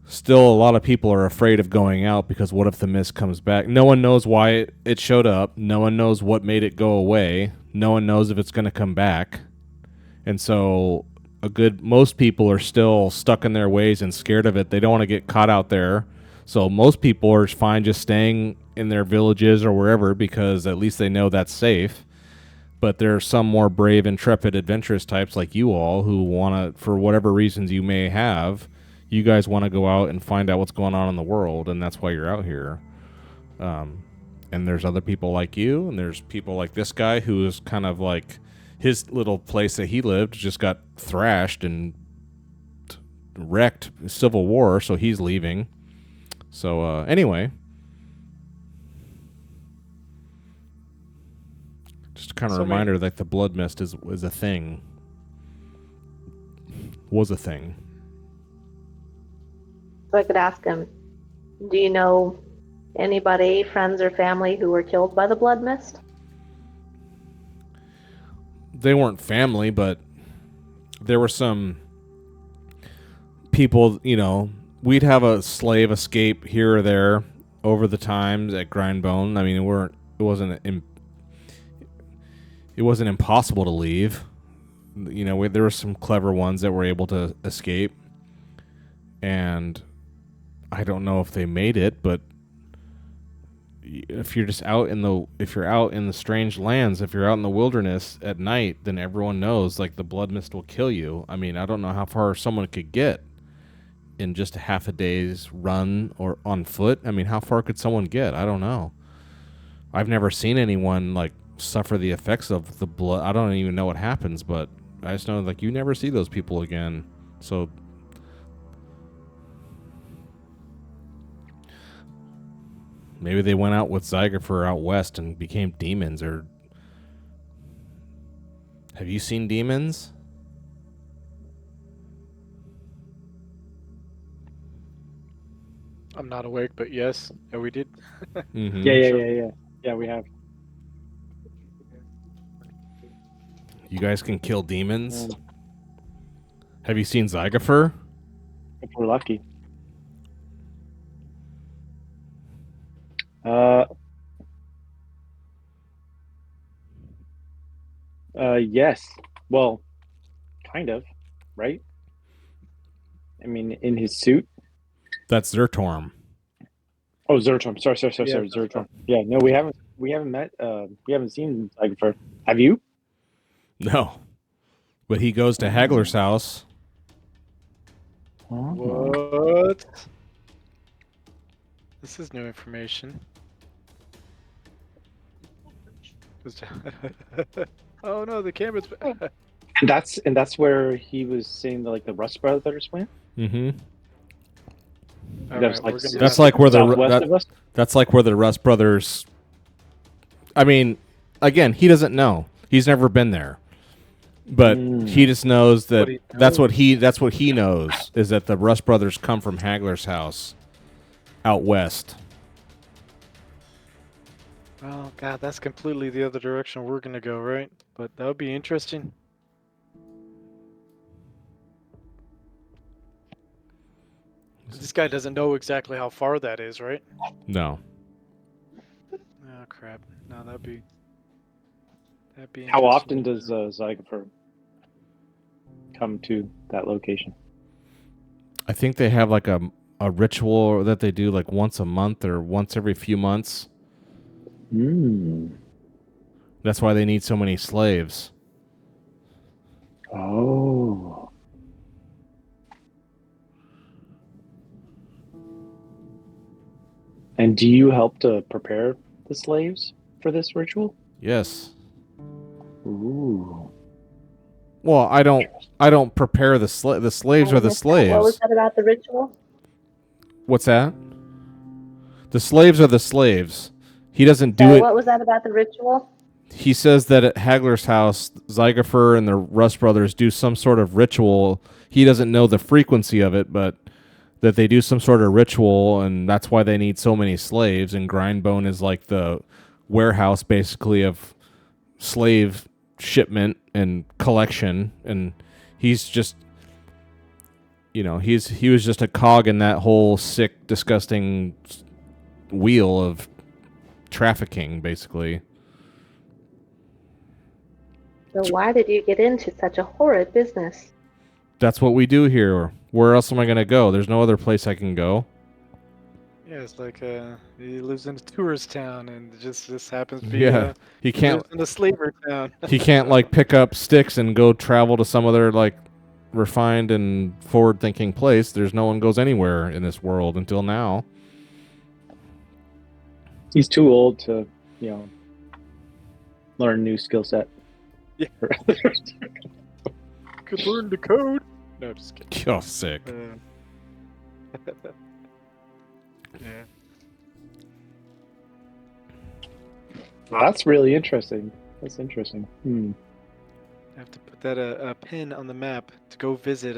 still a lot of people are afraid of going out because what if the mist comes back? No one knows why it showed up. No one knows what made it go away. No one knows if it's going to come back. And so most people are still stuck in their ways and scared of it. They don't want to get caught out there. So most people are fine just staying in their villages or wherever because at least they know that's safe. But there are some more brave, intrepid, adventurous types like you all who want to, for whatever reasons you may have, you guys want to go out and find out what's going on in the world, and that's why you're out here. And there's other people like you, and there's people like this guy who is kind of like, his little place that he lived just got thrashed and wrecked, civil war, so he's leaving. So anyway, just a kind of reminder that the blood mist is a thing. Was a thing. So I could ask him, do you know anybody, friends or family, who were killed by the blood mist? They weren't family, but there were some people, we'd have a slave escape here or there over the times at Grindbone. I mean, it wasn't impossible to leave. There were some clever ones that were able to escape. And I don't know if they made it, but if you're just out in the strange lands, if you're out in the wilderness at night, then everyone knows like the blood mist will kill you. I mean, I don't know how far someone could get in just a half a day's run or on foot. I mean, how far could someone get? I don't know. I've never seen anyone like suffer the effects of the blood. I don't even know what happens, but I just know like you never see those people again. So maybe they went out with Zygerfer out west and became demons, or... Have you seen demons? I'm not awake, but yes. Yeah, we did. Mm-hmm. Yeah. Yeah, we have. You guys can kill demons? Have you seen Zygerfer? If we're lucky. Yes. Well, kind of, right? I mean, in his suit. That's Zertorm. Oh, Zertorm. Sorry, Zertorm. Yeah, no, we haven't met. We haven't seen Zygerfer. Have you? No. But he goes to Hagler's house. What? This is new information. Oh no, the camera's. And that's where he was saying the Rust Brothers went. Mm-hmm. That's like where the Rust Brothers. I mean, again, he doesn't know. He's never been there, but he just knows that that's what he knows is that the Rust Brothers come from Hagler's house out west. Oh god, that's completely the other direction we're gonna go, right? But that would be interesting. This guy doesn't know exactly how far that is, right? No. Oh crap! No, that'd be. How often does Zygerfer come to that location? I think they have like a ritual that they do like once a month or once every few months. That's why they need so many slaves. Oh. And do you help to prepare the slaves for this ritual? Yes. Ooh. Well, I don't prepare the slaves are the slaves. What was that about the ritual? What's that? The slaves are the slaves. He doesn't do it. What was that about the ritual? He says that at Hagler's house, Zygerfer and the Rust Brothers do some sort of ritual. He doesn't know the frequency of it, but that they do some sort of ritual, and that's why they need so many slaves. And Grindbone is like the warehouse, basically, of slave shipment and collection. And he's just, he was just a cog in that whole sick, disgusting wheel of trafficking, basically. So why did you get into such a horrid business? That's what we do here. Where else am I going to go? There's no other place I can go. Yeah, it's like he lives in a tourist town, and it just happens to be Yeah, he he can't. lives in a slaver town. He can't like pick up sticks and go travel to some other like refined and forward-thinking place. There's no one goes anywhere in this world until now. He's too old to, learn new skill set. Yeah. Could learn the code. No, just kidding. Oh, sick. Yeah. Well, that's really interesting. That's interesting. I have to put that a pin on the map to go visit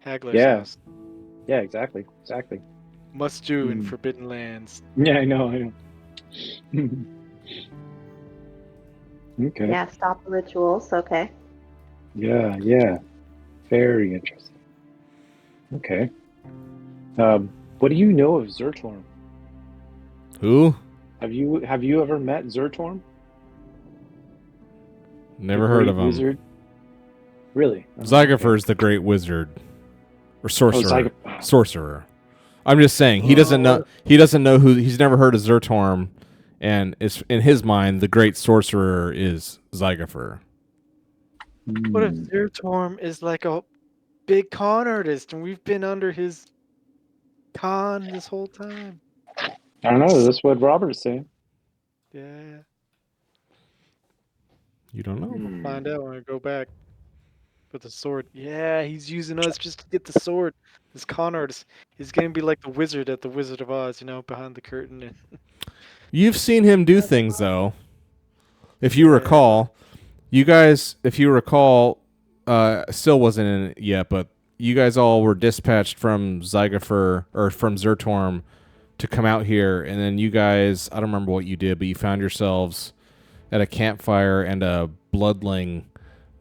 Hagler's Yeah. house. Yeah, exactly. Must do in Forbidden Lands. Yeah, I know. Okay. Yeah, stop the rituals. Okay. Yeah. Very interesting. Okay. What do you know of Zertorm? Who? Have you ever met Zertorm? Never The heard great of him. Wizard? Really? Zygofer's the great wizard or sorcerer. Oh, Sorcerer. I'm just saying he doesn't know. He doesn't know who. He's never heard of Zertorm, and is in his mind the great sorcerer is Zygofer. What if Zertorm is like a big con artist, and we've been under his con this whole time? I don't know. That's what Robert's saying. Yeah, You don't know. we'll find out when I go back with the sword. Yeah, he's using us just to get the sword. This con artist is gonna be like the wizard at the Wizard of Oz, behind the curtain. And You've seen him do things though. If you recall, still wasn't in it yet, but you guys all were dispatched from Zygofer or from Zertorm to come out here, and then you guys, I don't remember what you did, but you found yourselves at a campfire, and a bloodling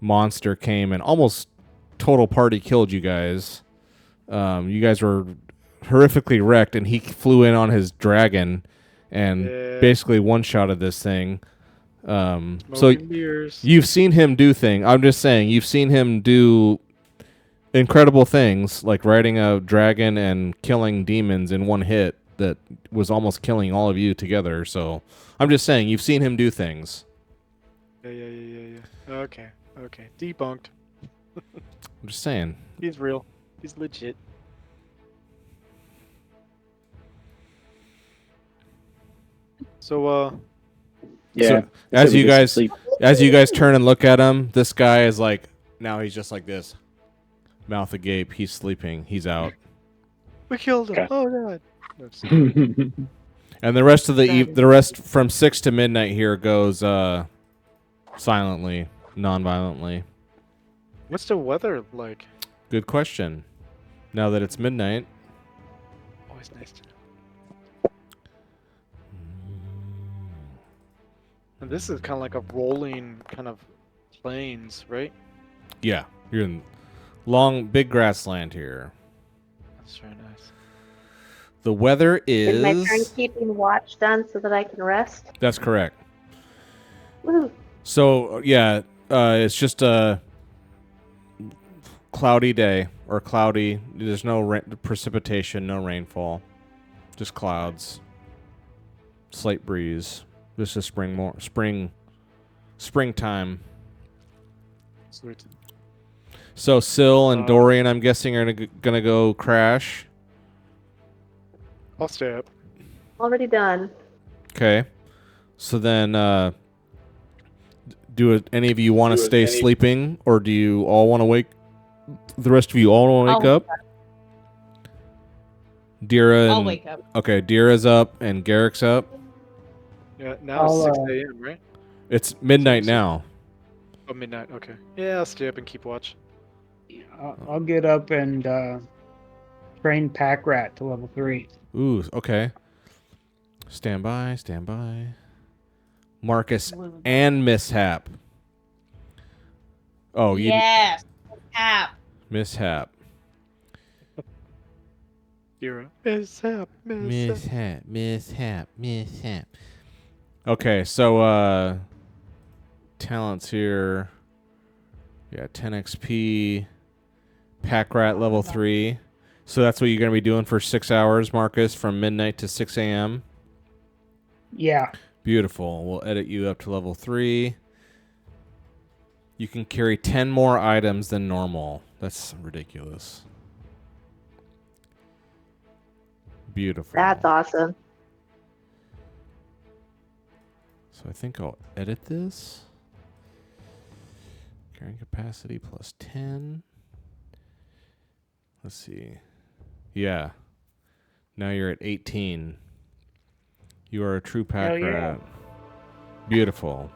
monster came and almost total party killed you guys. You guys were horrifically wrecked, and he flew in on his dragon and basically one-shotted this thing. So smoking beers. you've seen him do things. I'm just saying, you've seen him do incredible things, like riding a dragon and killing demons in one hit that was almost killing all of you together. So I'm just saying, you've seen him do things. Yeah. Okay. Debunked. I'm just saying. He's real. He's legit. So, Yeah. So, as So we you just guys sleep. as you guys turn and look at him, this guy is like, now he's just like this, mouth agape. He's sleeping. He's out. we killed him. Okay. Oh god. No, just- And the rest of the rest from 6 to midnight here goes silently, non-violently. What's the weather like? Good question. Now that it's midnight, Always nice to know. And this is kind of like a rolling kind of plains, right? yeah, you're in long, big grassland here. That's very nice. The weather Is my is. turn-keeping watch done so that I can rest? That's correct. Woo. So yeah, it's just a cloudy day or cloudy. There's no precipitation, no rainfall, just clouds, slight breeze. This is springtime. Sweet. So Syl and Dorian, I'm guessing, are gonna go crash. I'll stay up. Already done. Okay. So then, any of you want to stay sleeping, or do you all want to wake? The rest of you all want to wake I'll up? Dira and I'll wake up. Okay, Dira's up and Garrick's up. Yeah, now it's I'll, 6 a.m., right? It's midnight now. Oh, midnight. Okay. Yeah, I'll stay up and keep watch. I'll get up and Train pack rat to level 3. Ooh, okay. Stand by, stand by. Marcus and Mishap. Oh, you Yes. Tap. Mishap. You're a mishap. Mishap. Okay, so talents here. Yeah, 10 XP. Pack rat level 3. So that's what you're going to be doing for 6 hours, Marcus, from midnight to 6 a.m. Yeah. Beautiful. We'll edit you up to level 3. You can carry 10 more items than normal. That's ridiculous. Beautiful. That's awesome. So I think I'll edit this. Carrying capacity plus 10. Let's see. Yeah. Now you're at 18. You are a true pack Hell yeah. rat. Beautiful.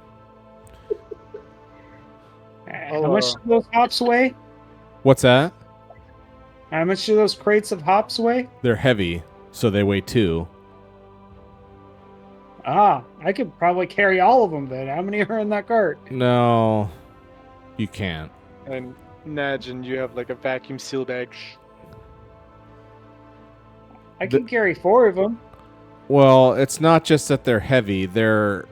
How much do those hops weigh? What's that? How much do those crates of hops weigh? They're heavy, so they weigh 2. Ah, I could probably carry all of them then. How many are in that cart? No, you can't. And imagine you have like a vacuum seal bag. I can carry 4 of them. Well, it's not just that they're heavy. They're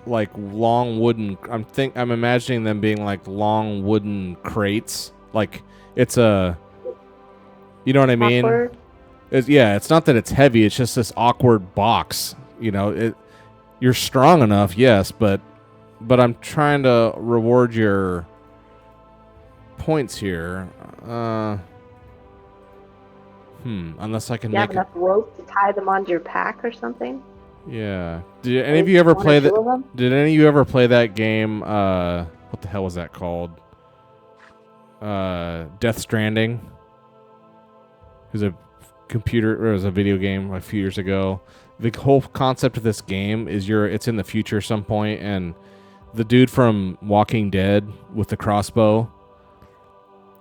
like long wooden. I'm imagining them being like long wooden crates. Like it's a, you know what I mean? Awkward. It's not that it's heavy. It's just this awkward box. You know, you're strong enough, yes, but I'm trying to reward your points here. Unless I can You have make it. enough rope to tie them onto your pack or something? Yeah. Did any of you ever One or play two that? of them? Did any of you ever play that game? What the hell was that called? Death Stranding. It was a computer, or it was a video game a few years ago. The whole concept of this game is it's in the future some point, and the dude from Walking Dead with the crossbow.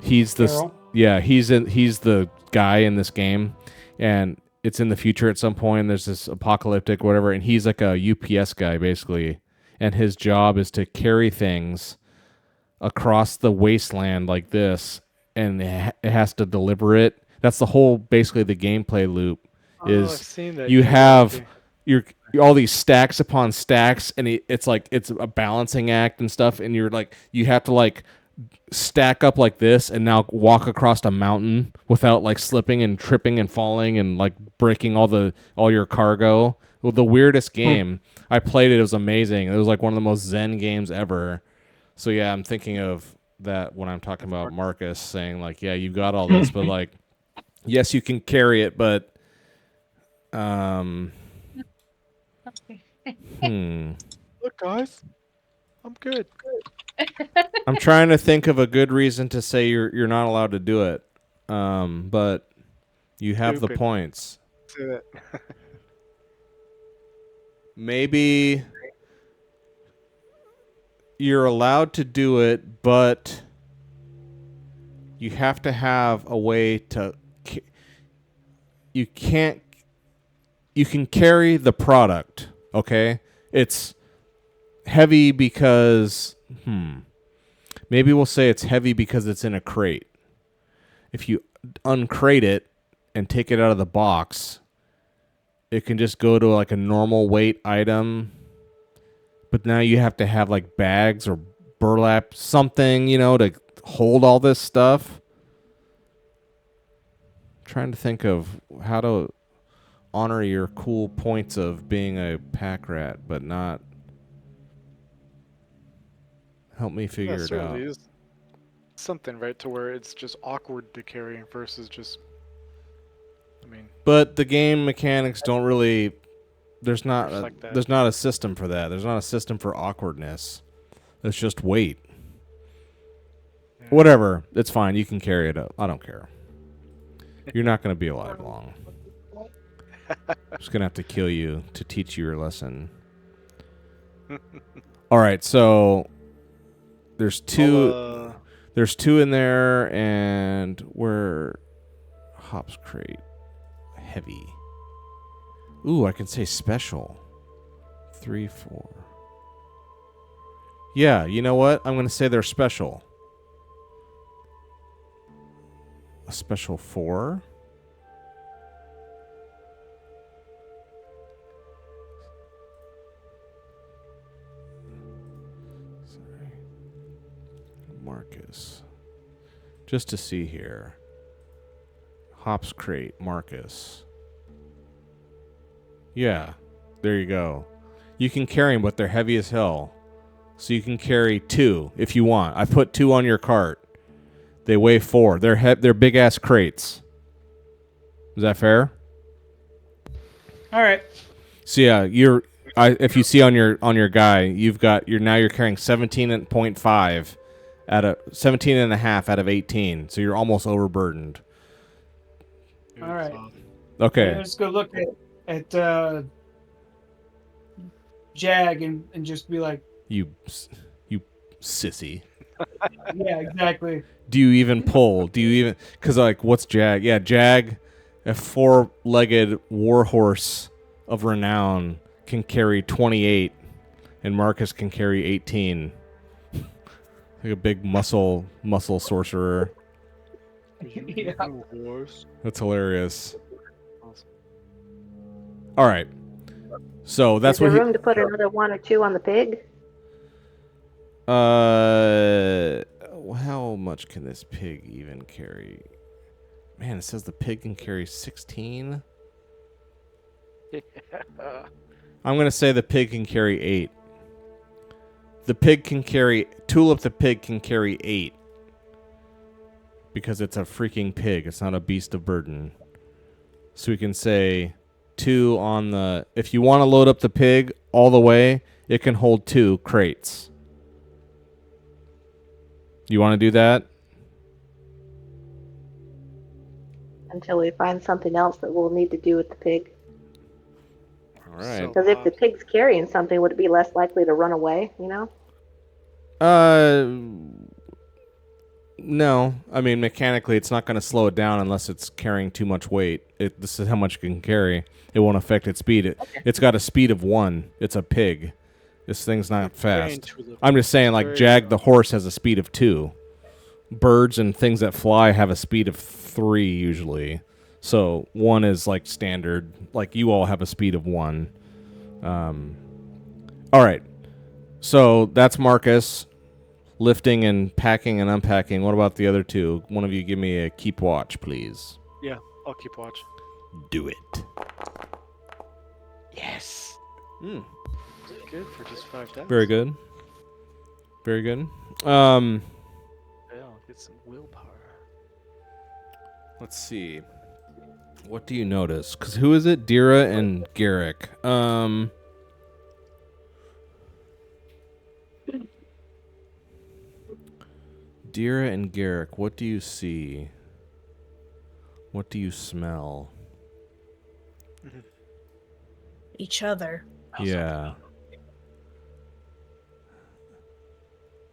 He's this. Carol? Yeah, he's the guy in this game, and it's in the future at some point. And there's this apocalyptic whatever, and he's like a UPS guy basically, and his job is to carry things across the wasteland like this, and it has to deliver it. That's the whole basically the gameplay loop. I've Is seen that you game have already. your all these stacks upon stacks, and it's like it's a balancing act and stuff, and you're like you have to like stack up like this and now walk across a mountain without like slipping and tripping and falling and like breaking all your cargo. Well, the weirdest game. I played it. It was amazing. It was like one of the most zen games ever. So yeah, I'm thinking of that when I'm talking about Marcus saying like, yeah, you got all this, but like, yes, you can carry it, but Look, guys, I'm good. I'm trying to think of a good reason to say you're not allowed to do it. But you have the Stupid. points. Say that. Maybe you're allowed to do it, but you have to have a way to. You can't. You can carry the product, okay? It's heavy because. Maybe we'll say it's heavy because it's in a crate. If you uncrate it and take it out of the box, it can just go to like a normal weight item. But now you have to have like bags or burlap, something, to hold all this stuff. I'm trying to think of how to honor your cool points of being a pack rat, but not. Help me figure it out. Is something, right, to where it's just awkward to carry versus just. I mean, But the game mechanics don't really. There's not reflect that. there's not a system for that. There's not a system for awkwardness. It's just weight. Yeah. Whatever. It's fine. You can carry it up. I don't care. You're not going to be alive long. I'm just going to have to kill you to teach you your lesson. All right. So there's two in there, and we're Hops crate. Heavy. Ooh, I can say special. 3, 4. Yeah, you know what? I'm going to say they're special. A special 4. Sorry. Marcus. Just to see here. Hops crate, Marcus. Yeah, there you go. You can carry them, but they're heavy as hell. So you can carry 2 if you want. I put 2 on your cart. They weigh 4. They're big ass crates. Is that fair? All right. So yeah, if you see on your guy, you're carrying 17.5 out of 17 and a half out of 18. So you're almost overburdened. All right. Okay. Let's go look at Jag and just be like, You sissy. yeah, exactly. Do you even pull? Because, like, what's Jag? Yeah, Jag, a 4-legged warhorse of renown, can carry 28, and Marcus can carry 18. Like a big muscle sorcerer. Yeah. That's hilarious. All right. So that's Is there what room to put another 1 or 2 on the pig? How much can this pig even carry? Man, it says the pig can carry 16. I'm gonna say the pig can carry 8. The pig can carry Tulip. The pig can carry 8 because it's a freaking pig. It's not a beast of burden. So we can say 2 on the. If you want to load up the pig all the way, it can hold 2 crates. You want to do that? Until we find something else that we'll need to do with the pig. All right. Because if the pig's carrying something, would it be less likely to run away, you know? No. I mean, mechanically, it's not going to slow it down unless it's carrying too much weight. This is how much it can carry. It won't affect its speed. It's got a speed of 1. It's a pig. This thing's not fast. I'm just saying, like, Jag the horse has a speed of 2. Birds and things that fly have a speed of 3 usually. So 1 is, like, standard. Like, you all have a speed of 1. All right. So that's Marcus. Lifting and packing and unpacking. What about the other 2? One of you give me a keep watch, please. Yeah, I'll keep watch. Do it. Yes. Good for just 5 dice. Very good. Very good. Yeah, I'll get some willpower. Let's see. What do you notice? Because who is it? Dira and Garrick. Dira and Garrick, what do you see? What do you smell? Each other. Yeah.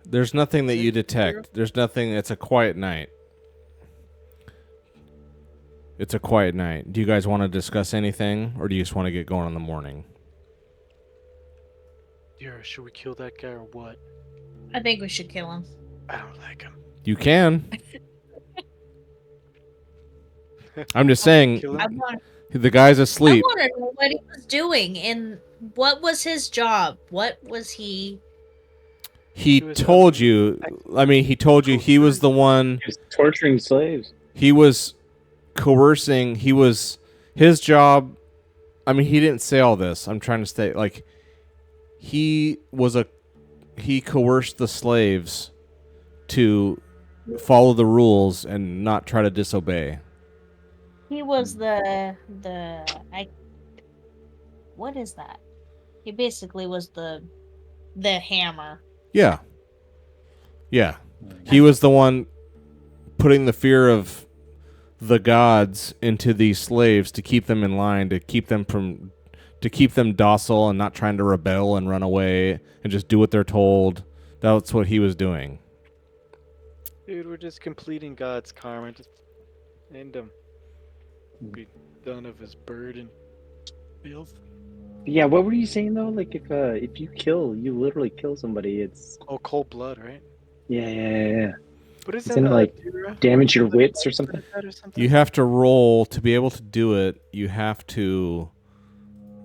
There's nothing that you detect. There's nothing. It's a quiet night. It's a quiet night. Do you guys want to discuss anything, or do you just want to get going in the morning? Yeah, should we kill that guy or what? I think we should kill him. I don't like him. You can. I'm just saying, Kill I him? want, the guy's I asleep. want to know what he was doing and what was his job. What was he? He told you. I mean, he told you he was the one. He's torturing slaves. He was coercing. His job. I mean, he didn't say all this. I'm trying to say, like, he coerced the slaves to follow the rules and not try to disobey. He was what is that? He basically was the hammer. Yeah. Yeah. He was the one putting the fear of the gods into these slaves to keep them in line, to keep them docile and not trying to rebel and run away and just do what they're told. That's what he was doing. Dude, we're just completing God's karma. Just end him. be done of his bird and filth. Yeah, what were you saying though? Like if you kill, you literally kill somebody. It's Oh, cold blood, right? yeah. But Isn't isn't it like Dura damage your one of the wits or gods something? good at that or something? You have to roll to be able to do it. You have to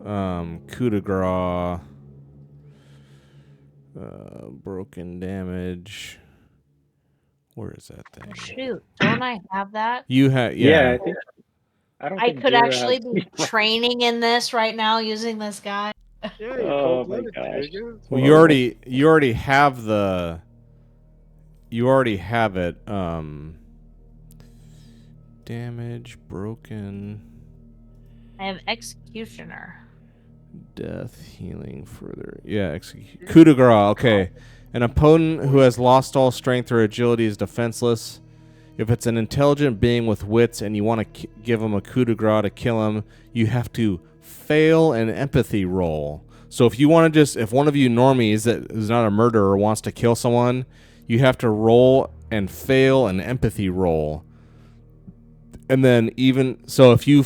coup de grace, broken damage. Where is that thing? Shoot, don't I have that? You have Yeah, I think I don't I think could Dura actually has. be training in this right now using this guy. Yeah, you're Oh cold my blooded. gosh. There you go. Well, Horrible. you already have the. You already have it. Damage, broken, I have executioner. death, healing, further. Yeah, coup de grace. Okay, an opponent who has lost all strength or agility is defenseless. If it's an intelligent being with wits and you want to give him a coup de grace to kill him, you have to fail an empathy roll. So if you want to if one of you normies that is not a murderer wants to kill someone, you have to roll and fail an empathy roll. And then if you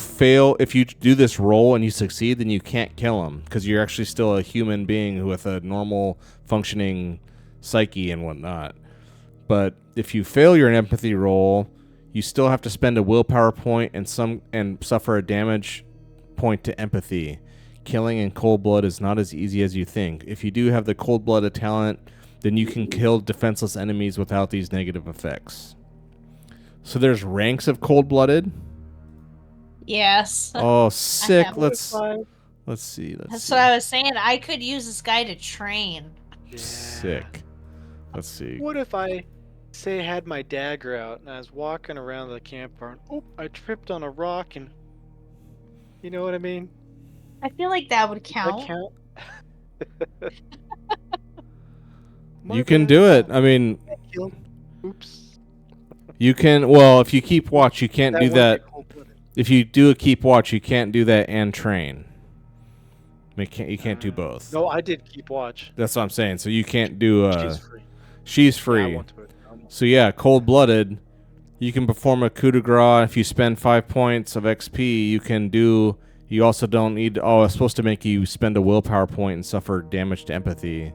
do this roll and you succeed, then you can't kill him because you're actually still a human being with a normal functioning psyche and whatnot. But if you fail your empathy roll, you still have to spend a willpower point and suffer a damage point to empathy. Killing in cold blood is not as easy as you think. If you do have the cold blooded talent, then you can kill defenseless enemies without these negative effects. So there's ranks of cold blooded. Yes. Oh, sick! have Let's see. That's what I was saying. I could use this guy to train. Yeah. Sick. Let's see. What if I, say, had my dagger out and I was walking around the campfire and I tripped on a rock and, you know what I mean? I feel like that would Does count. that count? You can do it. I mean, Oops. you can. Well, if you keep watch, you can't do wouldn't that. be cold-blooded. If you do a keep watch, you can't do that and train. You can't do both. No, I did keep watch. That's what I'm saying. So you can't do. She's free. She's Yeah, I free. won't do it. So yeah, cold blooded. You can perform a coup de grace if you spend 5 points of XP. You can do. You also don't need. Oh, it's supposed to make you spend a willpower point and suffer damage to empathy.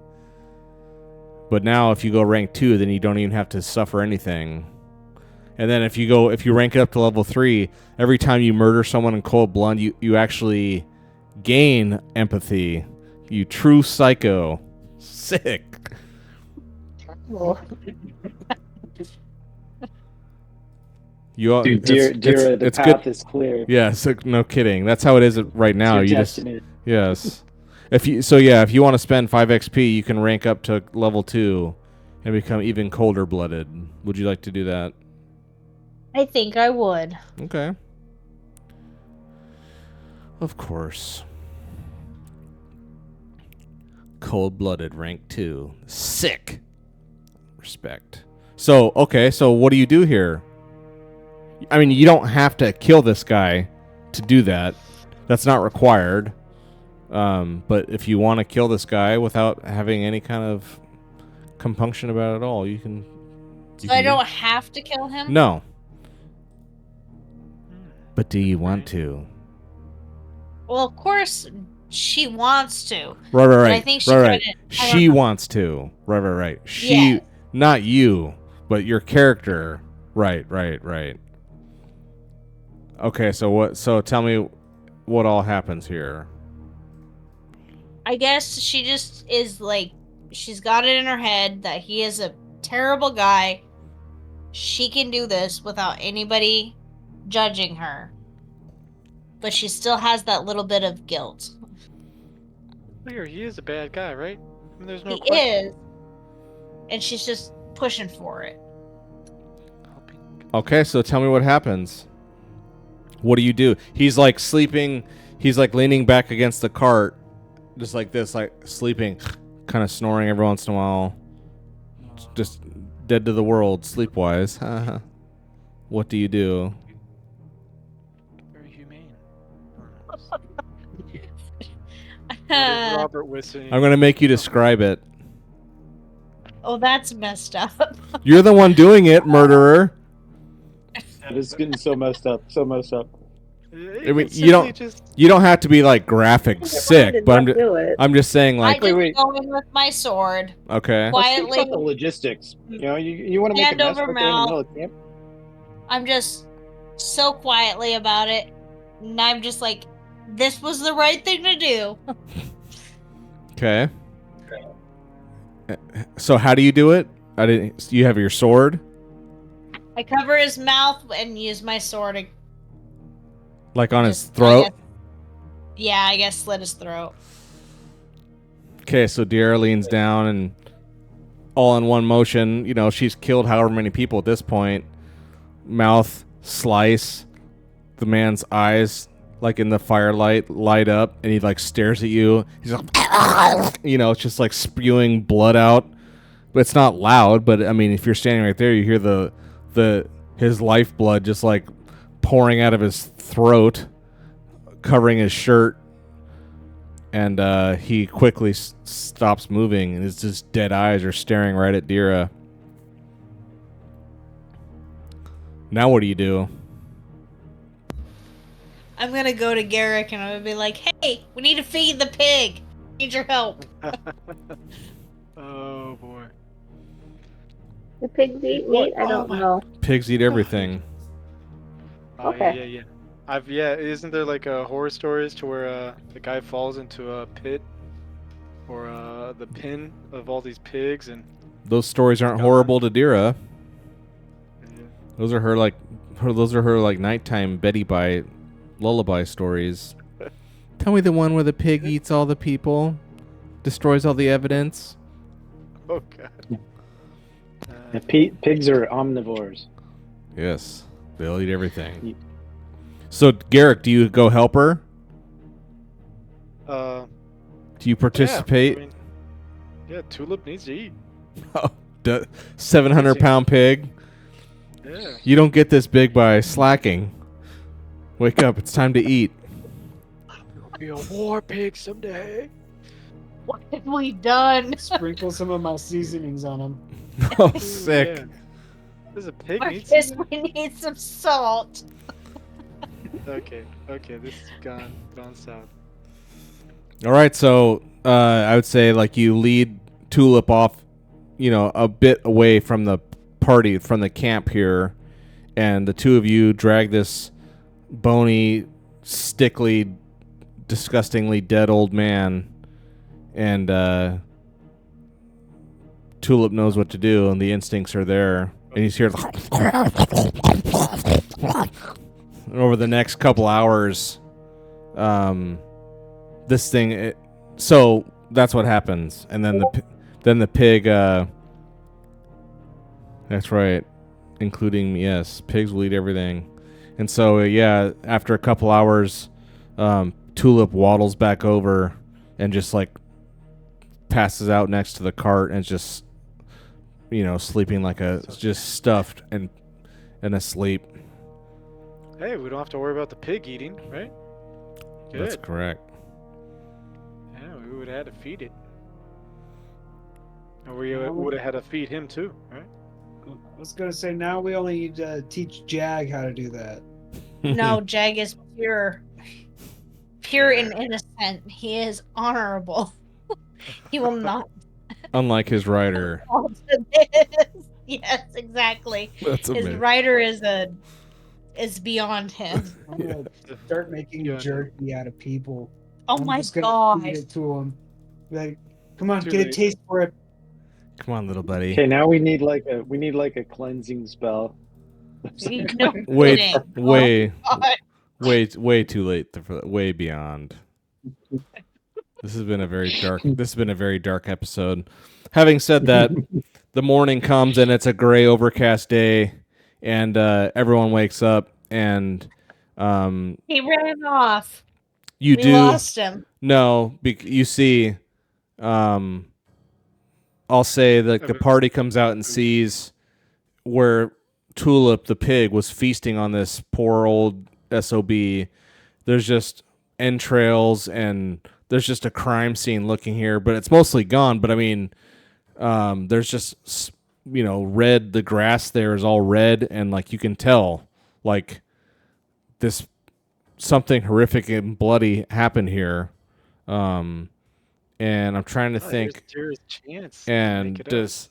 But now, if you go rank 2, then you don't even have to suffer anything. And then if you rank it up to level 3, every time you murder someone in cold blood, you actually gain empathy. You true psycho. Sick. Dude, Dira, the path is clear. Yeah, so, no kidding. That's how it is right now. It's your You destiny. just yes. If you want to spend 5 XP, you can rank up to level 2 and become even colder blooded. Would you like to do that? I think I would. Okay. Of course. Cold blooded rank 2. Sick. Respect. So what do you do here? I mean, you don't have to kill this guy to do that. That's not required. But if you want to kill this guy without having any kind of compunction about it at all, you can. So I don't have to kill him? No. But do you want to? Well, of course she wants to. Right. But I think she right. kinda- She wants to. Right. She, Yeah. not you, but your character. Right. Okay, so tell me what all happens here. I guess she just is like, she's got it in her head that he is a terrible guy. She can do this without anybody judging her. But she still has that little bit of guilt. Here, he is a bad guy, right? I mean, there's no He question. is. And she's just pushing for it. Okay, so tell me what happens. What do you do? He's like sleeping. He's like leaning back against the cart, just like this, like sleeping, kind of snoring every once in a while. Just dead to the world, sleep-wise. What do you do? Very humane. What is Robert Whistling? I'm gonna make you describe it. Oh, that's messed up. You're the one doing it, murderer. It's getting so messed up. I mean, you don't have to be like graphic sick, did but not do it. I'm just saying I like just wait. go in with my sword, okay. Let's think quietly, about the logistics. You want to make a hand mess over right there in the mouth. middle of camp? I'm just so quietly about it, and I'm just like, this was the right thing to do. Okay. So how do you do it? I didn't. You have your sword, I cover his mouth and use my sword to like on his just, throat. I guess slit his throat. Okay, so Deera leans down and all in one motion. You know, she's killed however many people at this point. Mouth slice. The man's eyes, like in the firelight, light up, and he like stares at you. He's like, you know, it's just like spewing blood out. But it's not loud. But I mean, if you're standing right there, you hear his lifeblood just like pouring out of his throat, covering his shirt. And he quickly stops moving, and his just dead eyes are staring right at Deera. Now what do you do? I'm gonna go to Garrick and I'm gonna be like, hey, we need to feed the pig. Need your help. Oh boy. The pigs eat meat? I don't know. Pigs eat everything. Oh Okay. yeah. Isn't there like horror stories to where the guy falls into a pit or the pin of all these pigs and Those stories aren't horrible to Deera. Those are her like nighttime Betty by lullaby stories. Tell me the one where the pig eats all the people, destroys all the evidence. oh god. Pigs are omnivores. Yes, they'll eat everything. So Garrick, do you go help her? Uh, Do you participate? Yeah, I mean, Tulip needs to eat. Oh, 700-pound pig. Yeah. You don't get this big by slacking. Wake up, it's time to eat. I'll be a war pig someday. What have we done? Sprinkle some of my seasonings on them. Oh, sick. Yeah. Does a pig I need guess some? we need some salt. Okay, this is gone south. All right, so I would say like you lead Tulip off, you know, a bit away from the party, from the camp here, and the two of you drag this bony, stickly, disgustingly dead old man, and Tulip knows what to do, and the instincts are there, and he's here. Over the next couple hours, this thing. So that's what happens, and then the pig. That's right, including me. Yes, pigs will eat everything, and so after a couple hours, Tulip waddles back over and just like passes out next to the cart and just, you know, sleeping like just stuffed and asleep. Hey, we don't have to worry about the pig eating, right? Good. That's correct. Yeah, we would have had to feed it. And we would have had to feed him too, right? I was gonna say now we only need to teach Jag how to do that. No, Jag is pure and innocent. He is honorable. He will not. Unlike his rider. fall to this. Yes, exactly. That's His amazing. rider is beyond him. I'm gonna start making Yeah. jerky out of people. Oh I'm my just gonna gosh. feed it to them. Like, come on, Too get a late. taste for it. Come on, little buddy. Okay, now we need like a cleansing spell. No Wait, kidding. way, Oh my God. way too late. Way beyond. This has been a very dark episode. Having said that, the morning comes and it's a gray, overcast day, and everyone wakes up, and He ran off. you We do lost him. no. You see, I'll say that the party comes out and sees where Tulip the pig was feasting on this poor old SOB. There's just entrails and there's just a crime scene looking here, but it's mostly gone. But I mean, there's just, you know, red. The grass there is all red, and like you can tell, like this something horrific and bloody happened here. And I'm trying to think. There's chance to And make it up. does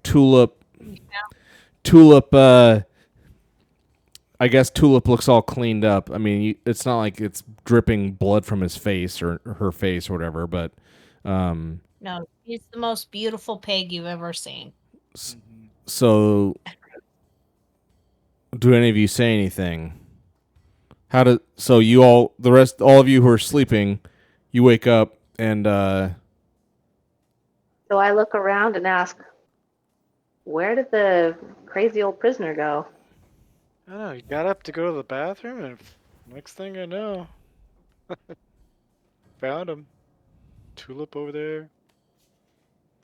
Tulip, I guess Tulip looks all cleaned up. I mean, it's not like it's dripping blood from his face or her face or whatever, but No, he's the most beautiful pig you've ever seen. so do any of you say anything? So you all of you who are sleeping, you wake up and So I look around and ask, where did the crazy old prisoner go? I don't know. He got up to go to the bathroom, and next thing I know, found him. Tulip over there.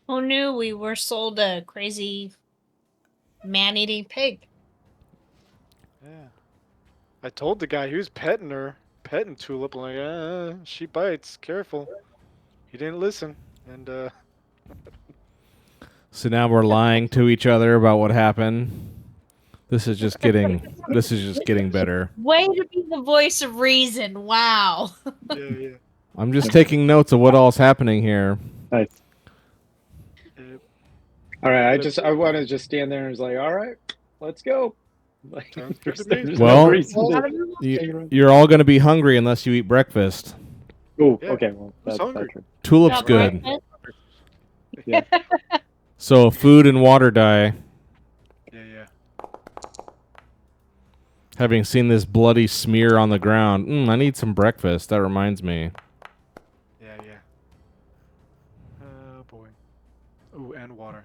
Who knew we were sold a crazy man-eating pig? Yeah. I told the guy who's petting Tulip, like, she bites, careful. He didn't listen, and so now we're lying to each other about what happened. This is just getting better. Way to be the voice of reason. Wow. yeah. I'm just taking notes of what all's happening here. Nice. All right, I want to just stand there and was like, all right, let's go. Like, Sounds good to there's me. no Well, reason to- You're all going to be hungry unless you eat breakfast. Oh, Yeah, okay. Well, who's that's hungry? true. Tulip's Not good. breakfast? Yeah. So food and water die. Yeah. Having seen this bloody smear on the ground, I need some breakfast. That reminds me. Yeah. Oh boy. Ooh, and water.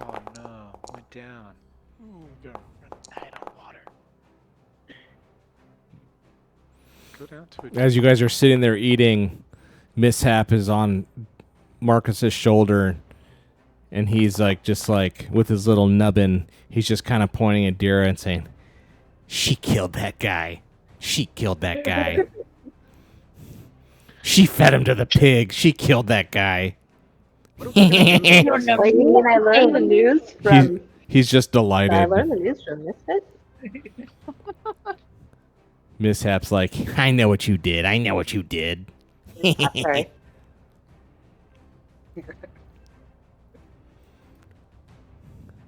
Oh no, went down. Ooh, gonna run tight on water. Go down to it. As you guys are sitting there eating, Mishap is on Marcus's shoulder, and he's just with his little nubbin, he's just kind of pointing at Dira and saying, "She killed that guy. She killed that guy. She fed him to the pig. She killed that guy." Wait, you mean I learned the news from? He's just I delighted. learned the news from Misfits. Mishap's like, "I know what you did. I know what you did." I'm sorry.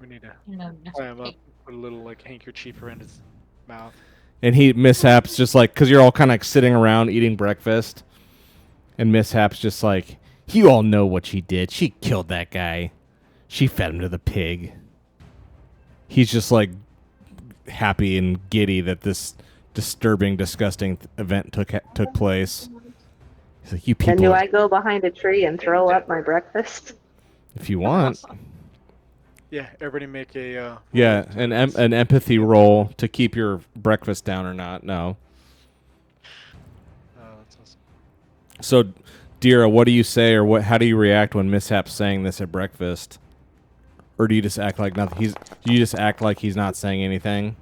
We need to No, tie him up, put a little handkerchief around his mouth. And Mishap's just because you're all kind of sitting around eating breakfast, and Mishap's just like, "You all know what she did. She killed that guy. She fed him to the pig." He's just happy and giddy that this disturbing, disgusting event took place. He's like, "You And people, do I go behind a tree and throw up my breakfast? if you want, Yeah, everybody make a yeah, an empathy roll to keep your breakfast down or not." No. that's awesome. So, Dira, what do you say, or how do you react when Mishap's saying this at breakfast? Or do you just act like nothing? Do you just act like he's not saying anything?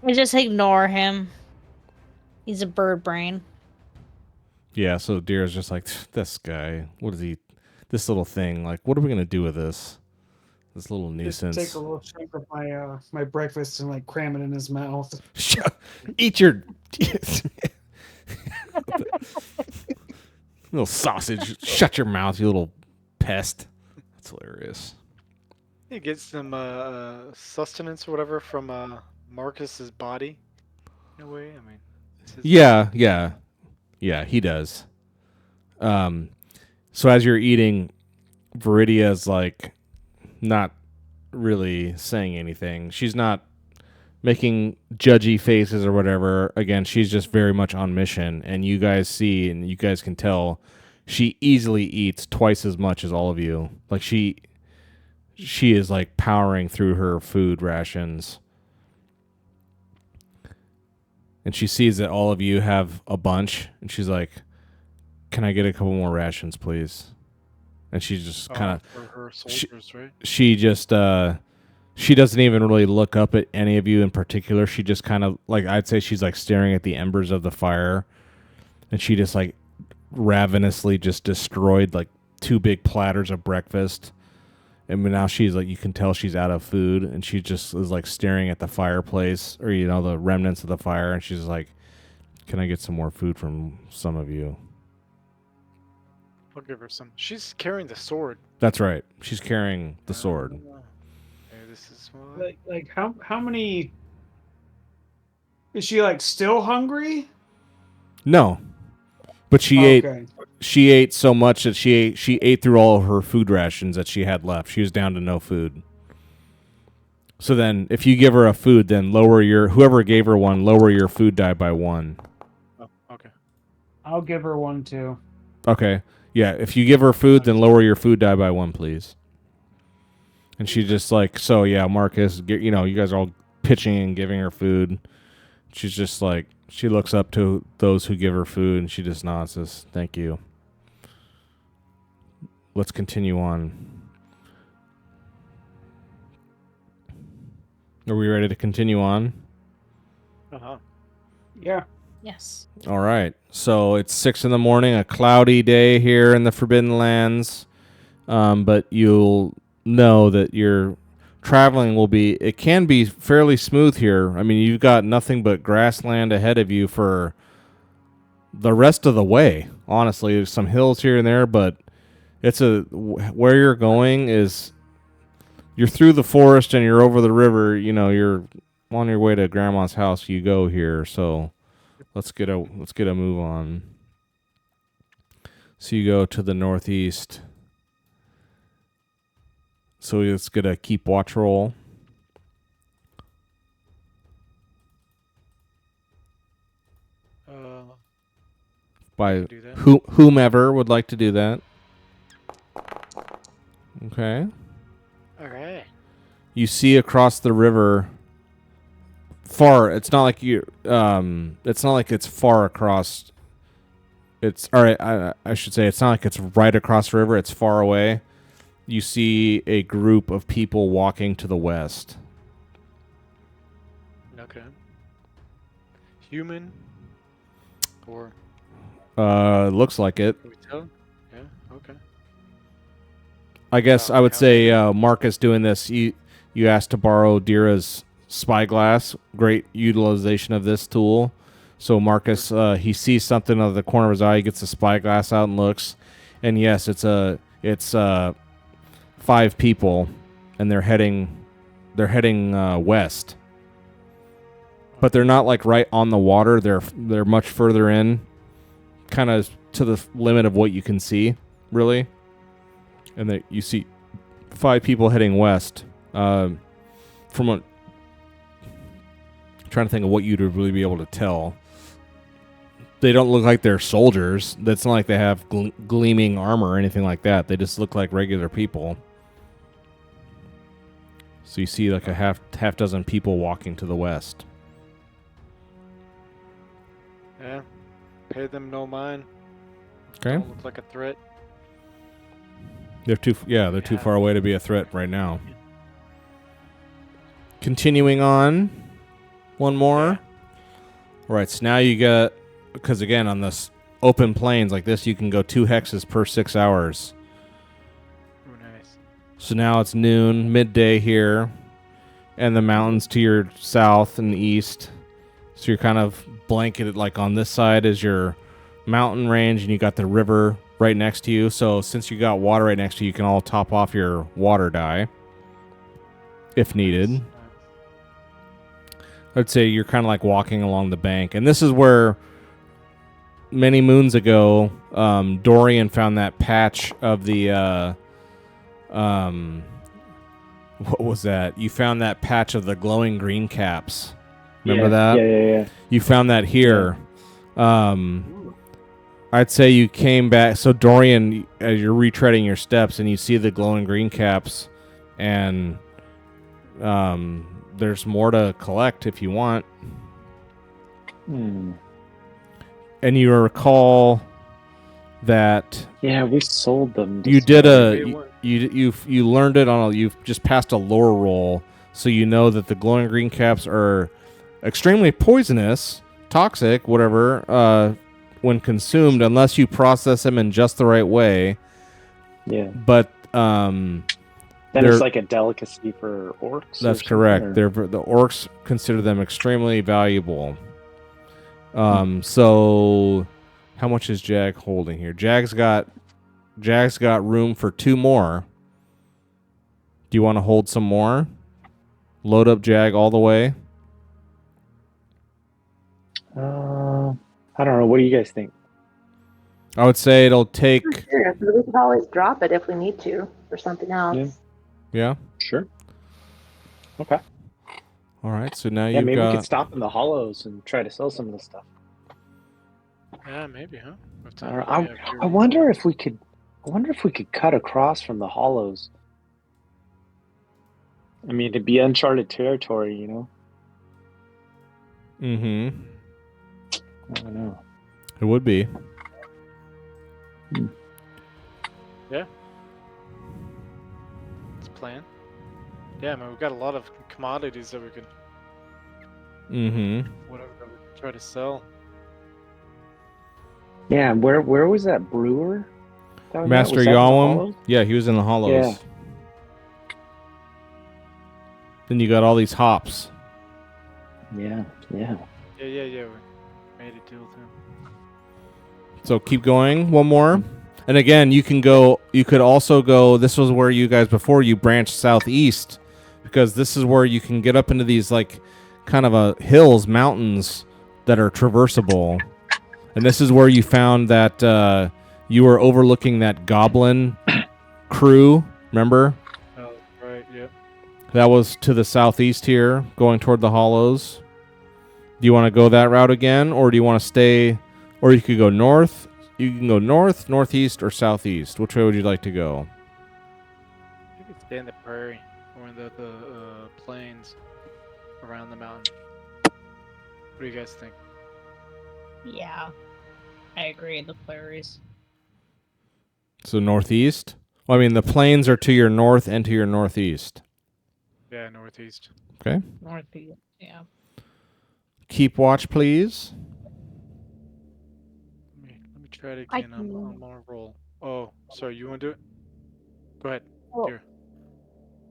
I just ignore him. He's a bird brain. Yeah, so Dira's just like, "This guy, what is he, this little thing, what are we going to do with this little Just nuisance?" take a little chunk of my my breakfast and cram it in his mouth. Eat your little sausage. Shut your mouth, you little pest. That's hilarious. You get some sustenance or whatever from Marcus's body. In a way, I mean. it's his- Yeah, he does. So as you're eating, Viridia's not really saying anything. She's not making judgy faces or whatever. Again, she's just very much on mission, and you guys see and you guys can tell she easily eats twice as much as all of you. She is powering through her food rations. And she sees that all of you have a bunch, and she's like, "Can I get a couple more rations, please?" And she just kind for her soldiers, right? of, she just, she doesn't even really look up at any of you in particular. She just kind of, I'd say she's staring at the embers of the fire, and she just ravenously just destroyed 2 big platters of breakfast. And now she's like, you can tell she's out of food, and she just is like staring at the fireplace, or the remnants of the fire, and she's like, "Can I get some more food from some of you?" I'll give her some. She's carrying the sword. That's right. She's carrying the sword. Maybe this is why. Like how many? Is she like still hungry? No, but she Okay. ate so much that she ate through all of her food rations that she had left. She was down to no food. So then, if you give her a food, then whoever gave her one, lower your food die by 1. Oh, okay. I'll give her one too. Okay. Yeah, if you give her food, then lower your food die by 1, please. And she's just like, so yeah, Marcus, you guys are all pitching and giving her food. She's just like, she looks up to those who give her food, and she just nods, says, "Thank you. Let's continue on." Are we ready to continue on? Uh-huh. Yeah. Yes. All right. So it's 6 in the morning, a cloudy day here in the Forbidden Lands. But you'll know that your traveling it can be fairly smooth here. I mean, you've got nothing but grassland ahead of you for the rest of the way. Honestly, there's some hills here and there, but where you're going is, you're through the forest and you're over the river. You're on your way to Grandma's house. You go here, so let's get a move on. So you go to the northeast. So let's get a keep watch roll. By do that. whomever would like to do that. Okay. Okay. You see across the river far. It's not like it's not like it's far across. It's all right. I should say it's not like it's right across the river. It's far away. You see a group of people walking to the west. Okay. Human? Or Looks like it. can we tell? Yeah, okay. I guess Oh, I would yeah. say Marcus doing this. You asked to borrow Dira's spyglass. Great utilization of this tool. So Marcus, he sees something out of the corner of his eye. He gets the spyglass out and looks, and yes, it's 5 people, and they're heading west. But they're not like right on the water. They're much further in, kind of to the limit of what you can see, really. And you see 5 people heading west. Trying to think of what you'd really be able to tell. They don't look like they're soldiers. That's not like they have gleaming armor or anything like that. They just look like regular people. So you see like a half dozen people walking to the west. Yeah. Pay them no mind. Okay. Don't look like a threat. They're too far away to be a threat right now. Continuing on, one more. All right, so now you got, because again on this open plains like this, you can go 2 hexes per 6 hours. Oh, nice. So now it's noon, midday here, and the mountains to your south and east. So you're kind of blanketed, like on this side is your mountain range, and you got the river right next to you. So since you got water right next to you, you can all top off your water die if needed. I'd say you're kind of like walking along the bank. And this is where many moons ago, Dorian found that patch of the, what was that? You found that patch of the glowing green caps. Remember that? Yeah. You found that here. I'd say you came back. So Dorian, as you're retreading your steps and you see the glowing green caps, and there's more to collect if you want. Hmm. And you recall that Yeah, we sold them. you did you learned it you've just passed a lore roll, so you know that the glowing green caps are extremely poisonous, toxic, whatever, when consumed, unless you process them in just the right way. Yeah. But Then They're- it's like a delicacy for orcs. That's correct. The orcs consider them extremely valuable. So how much is Jag holding here? Jag's got room for 2 more. Do you want to hold some more? Load up Jag all the way. I don't know. What do you guys think? I would say it'll take. Sure, we could always drop it if we need to for something else. Yeah. Sure. Okay. All right. So now Yeah, you've maybe got. we could stop in the hollows and try to sell some of the stuff. Yeah, maybe, huh? I wonder if we could. I wonder if we could cut across from the hollows. I mean, it'd be uncharted territory, you know. Mm-hmm. I don't know. It would be. It's plan. Yeah, man, we've got a lot of commodities that we could Mm-hmm. whatever that we could try to sell. Yeah, where was that brewer? that we met? Master Was that in the Yawam. hollows? Yeah, he was in the hollows. Yeah. Then you got all these hops. Yeah. Yeah. We made a deal with him. So keep going. One more. And again, you can go. You could also go. This was where you guys before you branched southeast, because this is where you can get up into these like kind of hills, mountains that are traversable. And this is where you found that you were overlooking that goblin crew. Remember? Oh, right. Yep. That was to the southeast here, going toward the hollows. Do you want to go that route again, or do you want to stay? Or you could go north. You can go north, northeast, or southeast. Which way would you like to go? You could stay in the prairie or in the plains around the mountain. What do you guys think? Yeah. I agree, the prairies. So northeast? Well, I mean, the plains are to your north and to your northeast. Yeah, northeast. Okay. Northeast, yeah. Keep watch, please. Let me try it I again. I'm on a roll. Oh, sorry. You want to do it? Go ahead, Well, dear.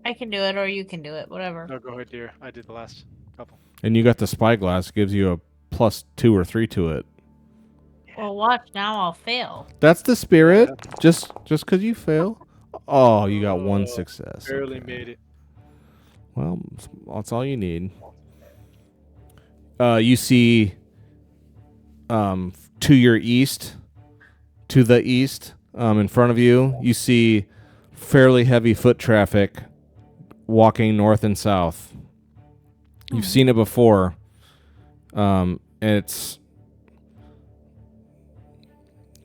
I can do it, or you can do it, whatever. No, go ahead, dear. I did the last couple. And you got the spyglass, gives you a +2 or 3 to it. Well, watch, now I'll fail. That's the spirit. Just because you fail. Oh, you got 1 Oh, success. Barely Okay. made it. Well, that's all you need. You see, to your east, to the east, in front of you, you see fairly heavy foot traffic walking north and south. You've seen it before. And it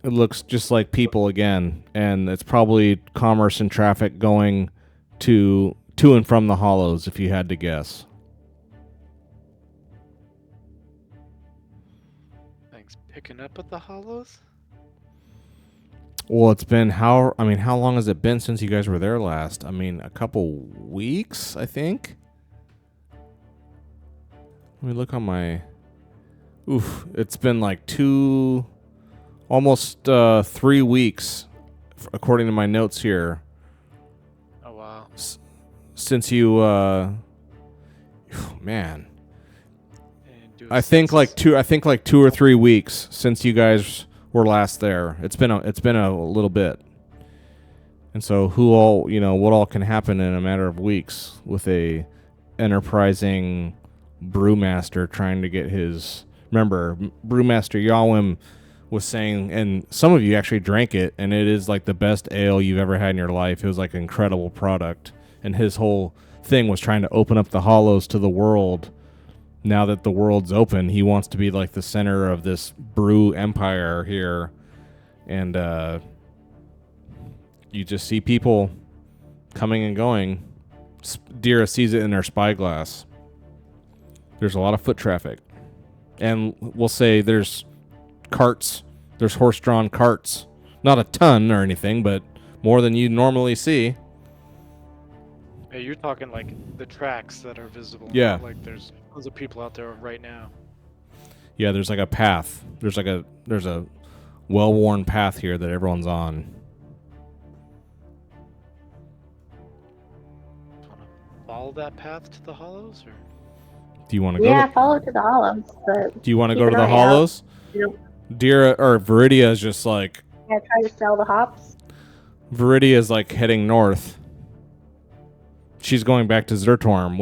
looks just like people again, and it's probably commerce and traffic going to and from the hollows, if you had to guess. Thanks. Picking up at the hollows? Well, it's been how long has it been since you guys were there last? I mean, a couple weeks, I think. Let me look on my. Oof, it's been like almost 3 weeks, according to my notes here. Oh, wow. Since you, man, And do a I think like census. 2 or 3 weeks since you guys were last there. It's been a little bit, and so what all can happen in a matter of weeks with a enterprising brewmaster trying to get his. Remember, brewmaster Yawam was saying, and some of you actually drank it, and it is like the best ale you've ever had in your life. It was like an incredible product. And his whole thing was trying to open up the hollows to the world. Now that the world's open, he wants to be like the center of this brew empire here. And you just see people coming and going. Dira sees it in her spyglass. There's a lot of foot traffic. And we'll say there's carts. There's horse-drawn carts. Not a ton or anything, but more than you normally see. Hey, you're talking like the tracks that are visible. Yeah. Not like there's tons of people out there right now. Yeah, there's like a path. There's a well-worn path here that everyone's on. follow that path to the hollows, or Do you want to go? Yeah, follow to the hollows, but Do you want to keep go to an the eye out. hollows? You know, Dira or Viridia is just like yeah, try to sell the hops. Viridia is like heading north. She's going back to Zertorm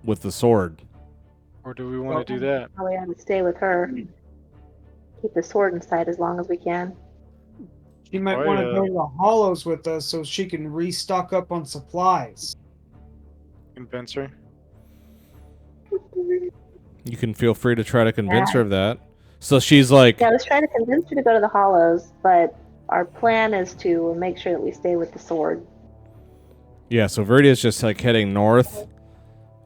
with the sword. do we want to do that? Probably have to stay with her. Keep the sword in sight as long as we can. She might Right, want to go to the hollows with us so she can restock up on supplies. Convince her. You can feel free to try to convince her of that. So she's like, Yeah, I was trying to convince her to go to the hollows, but our plan is to make sure that we stay with the sword. yeah. So Viridia's just like heading north,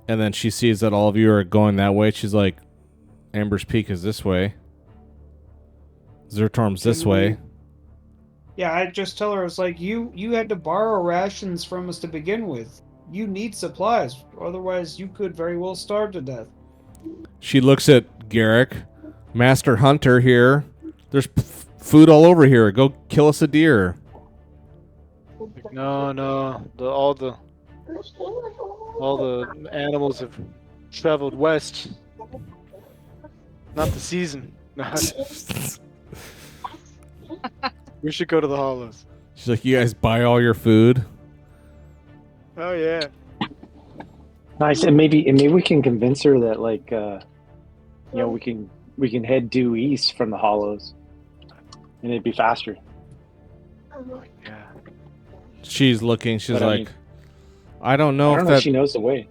and then she sees that all of you are going that way. She's like, Amber's Peak is this way. Zertorm's this way. Yeah, I just tell her it's like you had to borrow rations from us to begin with. You need supplies, otherwise you could very well starve to death. She looks at Garrick, Master Hunter here. There's food all over here. Go kill us a deer. Like, no. All the animals have traveled west. Not the season. We should go to the hollows. She's like, you guys buy all your food. Oh yeah. Nice, and maybe we can convince her that like we can head due east from the hollows, and it'd be faster. Yeah. She's looking. She's But, I like, mean, I don't know I don't if know if that. she knows the way.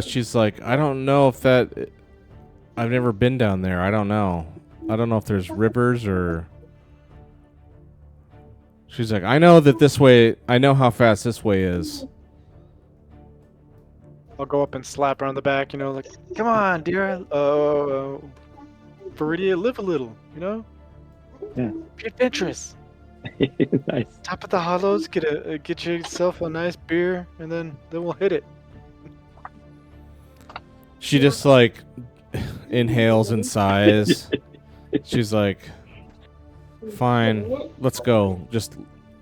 She's like, I don't know if that. I've never been down there. I don't know. I don't know if there's rivers or. She's like, I know that this way. I know how fast this way is. I'll go up and slap her on the back, like, come on, dear. Viridia, live a little, Yeah. Be adventurous. Nice. Top of the hollows, get yourself a nice beer, and then we'll hit it. She just like inhales and sighs. She's like, fine, let's go. Just,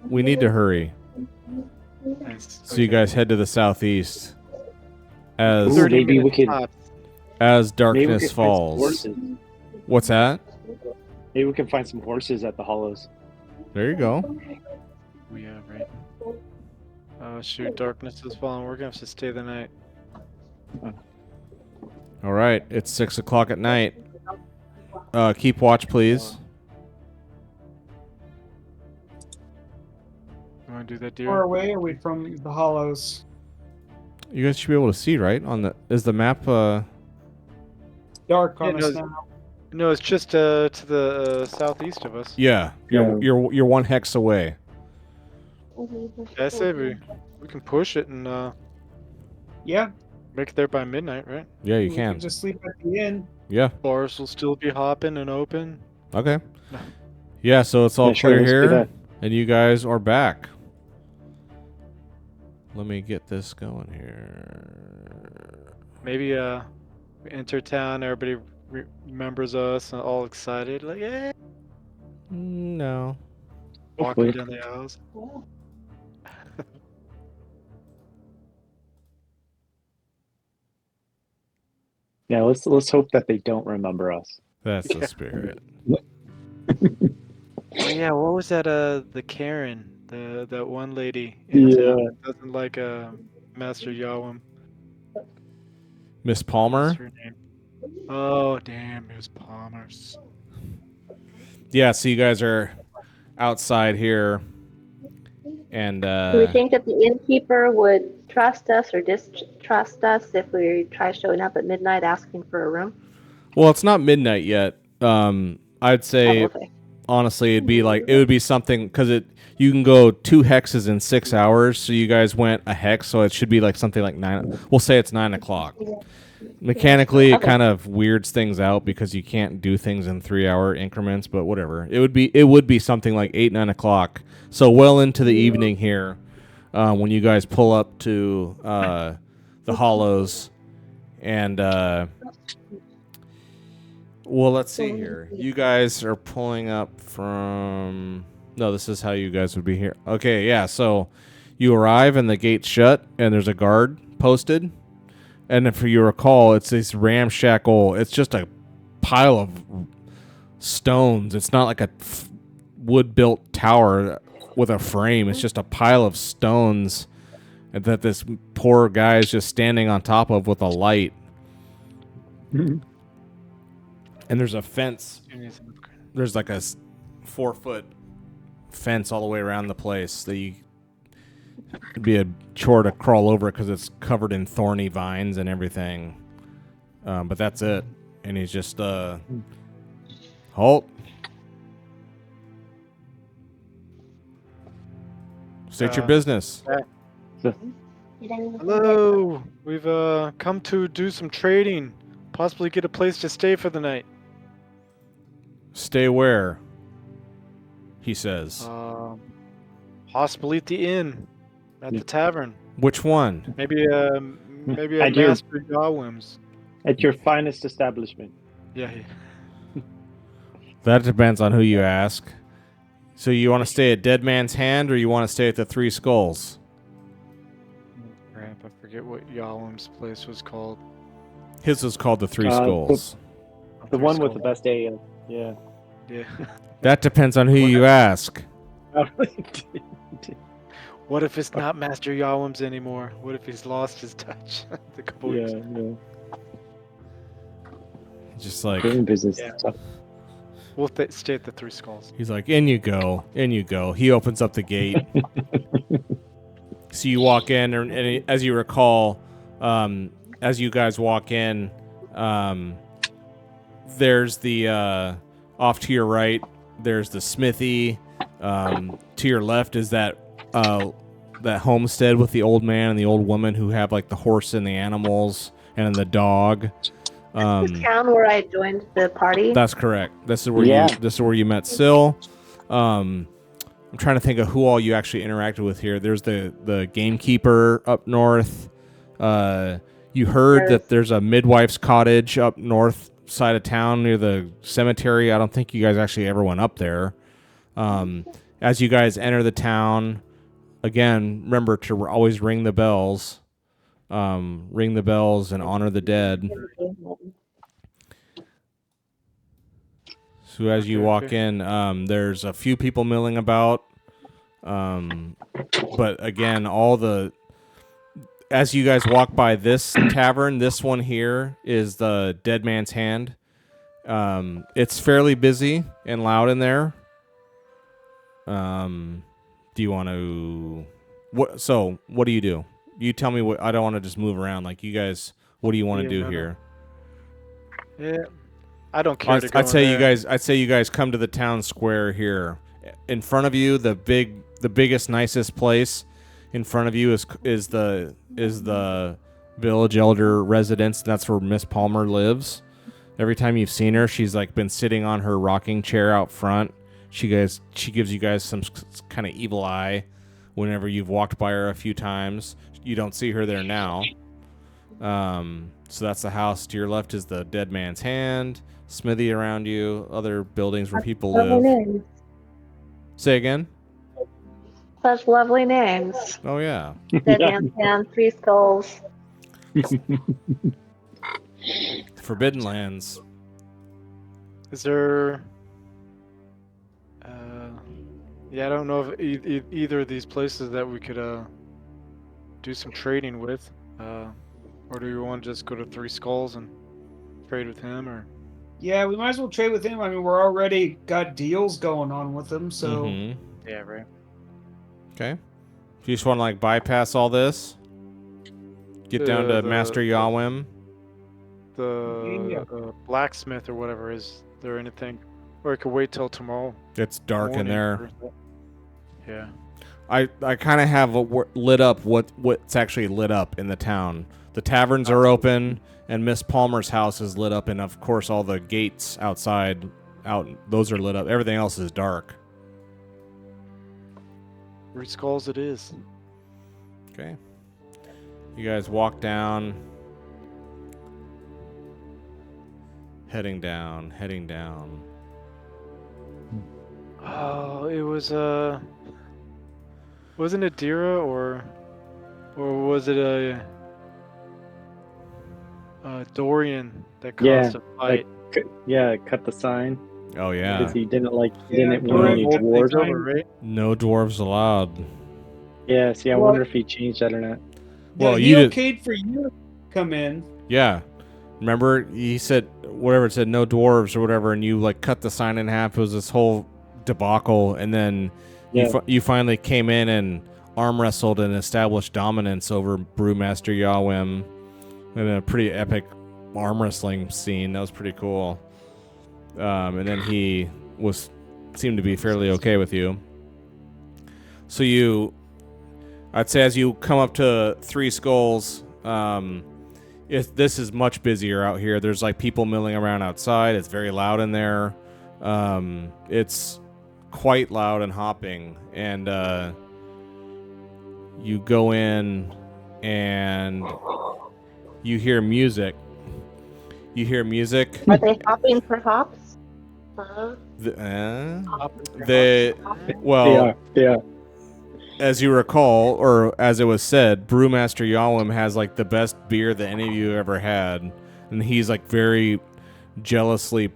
we need to hurry. Nice. So you guys head to the southeast. As 30 maybe we minutes could- tops. as Maybe we darkness could find some falls. horses. What's that? Maybe we can find some horses at the hollows. There you go. Yeah, right. Oh shoot, darkness is falling. We're gonna have to stay the night. All right, it's 6 o'clock at night. Keep watch, please. You wanna do that, Far dear? away are we from the hollows? You guys should be able to see, right? On the the map? Dark Yeah, on no, us now. No, it's just to the southeast of us. Yeah, you're one hex away. I say we can push it and Yeah, make it there by midnight, right? Yeah, you we can. just sleep at the inn. Yeah. Bars will still be hopping and open. Okay. Yeah, so it's all Yeah, sure, clear let's do here, that. and you guys are back. Let me get this going here. Maybe we enter town, everybody remembers us, and all excited, like yeah, No. walking Hopefully. down the aisles. Yeah, let's hope that they don't remember us. That's the spirit. Oh yeah, what was that? The Karen, that one lady Yeah. that doesn't like Master Yawam. Miss What's Palmer? her name? Oh damn, Miss Palmer's. Yeah, so you guys are outside here, and Do we think that the innkeeper would trust us or distrust us if we try showing up at midnight asking for a room? well, it's not midnight yet. I'd say Oh, okay. honestly, it would be something because you can go 2 hexes in 6 hours. So you guys went a hex, so it should be like something like 9. We'll say it's 9 o'clock. Mechanically, it Okay. kind of weirds things out because you can't do things in 3-hour increments. But whatever, it would be something like 8-9 o'clock. So well into the evening here, when you guys pull up to the hollows, and well, let's see here. You guys are pulling up from. No, this is how you guys would be here. Okay, yeah. So you arrive and the gate's shut, and there's a guard posted. And if you recall, it's this ramshackle. It's just a pile of stones. It's not like a wood-built tower with a frame. It's just a pile of stones that this poor guy is just standing on top of with a light. And there's a fence. There's like a 4-foot fence all the way around the place that it'd be a chore to crawl over because it's covered in thorny vines and everything. But that's it. And he's just halt. State your business. Hello. We've come to do some trading. Possibly get a place to stay for the night. Stay where? He says. Possibly at the inn. At the tavern. Which one? Maybe a At your- Master Yawim's. At your finest establishment. Yeah. That depends on who you ask. So you want to stay at Dead Man's Hand or you want to stay at the Three Skulls? Crap, I forget what Yawim's place was called. His was called the Three Skulls. The one with the best ale. Yeah. Yeah. That depends on who you ask. What if it's not Master Yawim's anymore? What if he's lost his touch? A couple weeks. Yeah. Just like Game business. Yeah. We'll stay at the Three Skulls. he's like, in you go, in you go. He opens up the gate. So you walk in, and as you recall, as you guys walk in, there's the off to your right. There's the smithy. To your left is that homestead with the old man and the old woman who have like the horse and the animals and the dog. This town where I joined the party. That's correct. This is where you met Syl. I'm trying to think of who all you actually interacted with here. There's the gamekeeper up north. You heard that there's a midwife's cottage up north side of town near the cemetery. I don't think you guys actually ever went up there. As you guys enter the town, again, remember to always ring the bells. Ring the bells and honor the dead. So as you walk in, there's a few people milling about. But again, as you guys walk by this tavern, this one here is the Dead Man's Hand. It's fairly busy and loud in there. Do you want to... What do you do? You tell me what. I don't want to just move around. Like, you guys, what do you want to do here? Yeah, I don't care. I'd say you guys come to the town square here. In front of you, the biggest, nicest place in front of you is the village elder residence. That's where Miss Palmer lives. Every time you've seen her, she's like been sitting on her rocking chair out front. She gives you guys some kind of evil eye whenever you've walked by her a few times. You don't see her there now. So that's the house. To your left is the Dead Man's Hand. Smithy around you. Other buildings where people live. Names. Say again? Such lovely names. Oh, yeah. Dead Man's Hand, Three Skulls. Forbidden Lands. Is there... yeah, I don't know if either of these places that we could do some trading with. Or do you want to just go to Three Skulls and trade with him, or... Yeah, we might as well trade with him. I mean, we're already got deals going on with him, so... Mm-hmm. Yeah, right. Okay. If you just want to, like, bypass all this, get down to Master Yawim. The blacksmith or whatever, is there anything... Or I could wait till tomorrow. It's dark in there. Yeah. I kind of have lit up what's actually lit up in the town. The taverns are open, and Miss Palmer's house is lit up, and of course all the gates outside, those are lit up. Everything else is dark. Three Skulls it is. Okay. You guys walk down. Heading down. Oh, it was wasn't it Dira or was it a Dorian that Yeah, caused a fight. cut the sign Oh yeah. because he didn't want Dorian any pulled things dwarves. over, right? No dwarves allowed. Yeah, see, I Well- wonder if he changed that or not. Well, he you did. okayed for you to come in. Yeah. Remember, he said whatever it said, no dwarves or whatever, and you like cut the sign in half. It was this whole debacle, and then Yeah. you finally came in and arm wrestled and established dominance over Brewmaster Yawim in a pretty epic arm wrestling scene. That was pretty cool. And then he seemed to be fairly okay with you. So I'd say as you come up to Three Skulls, this is much busier out here. There's like people milling around outside. It's very loud in there. It's quite loud and hopping. And you go in and you hear music. You hear music. Are they hopping for hops? Well, They are. as you recall, or as it was said, Brewmaster Yawim has like the best beer that any of you ever had, and he's like very jealously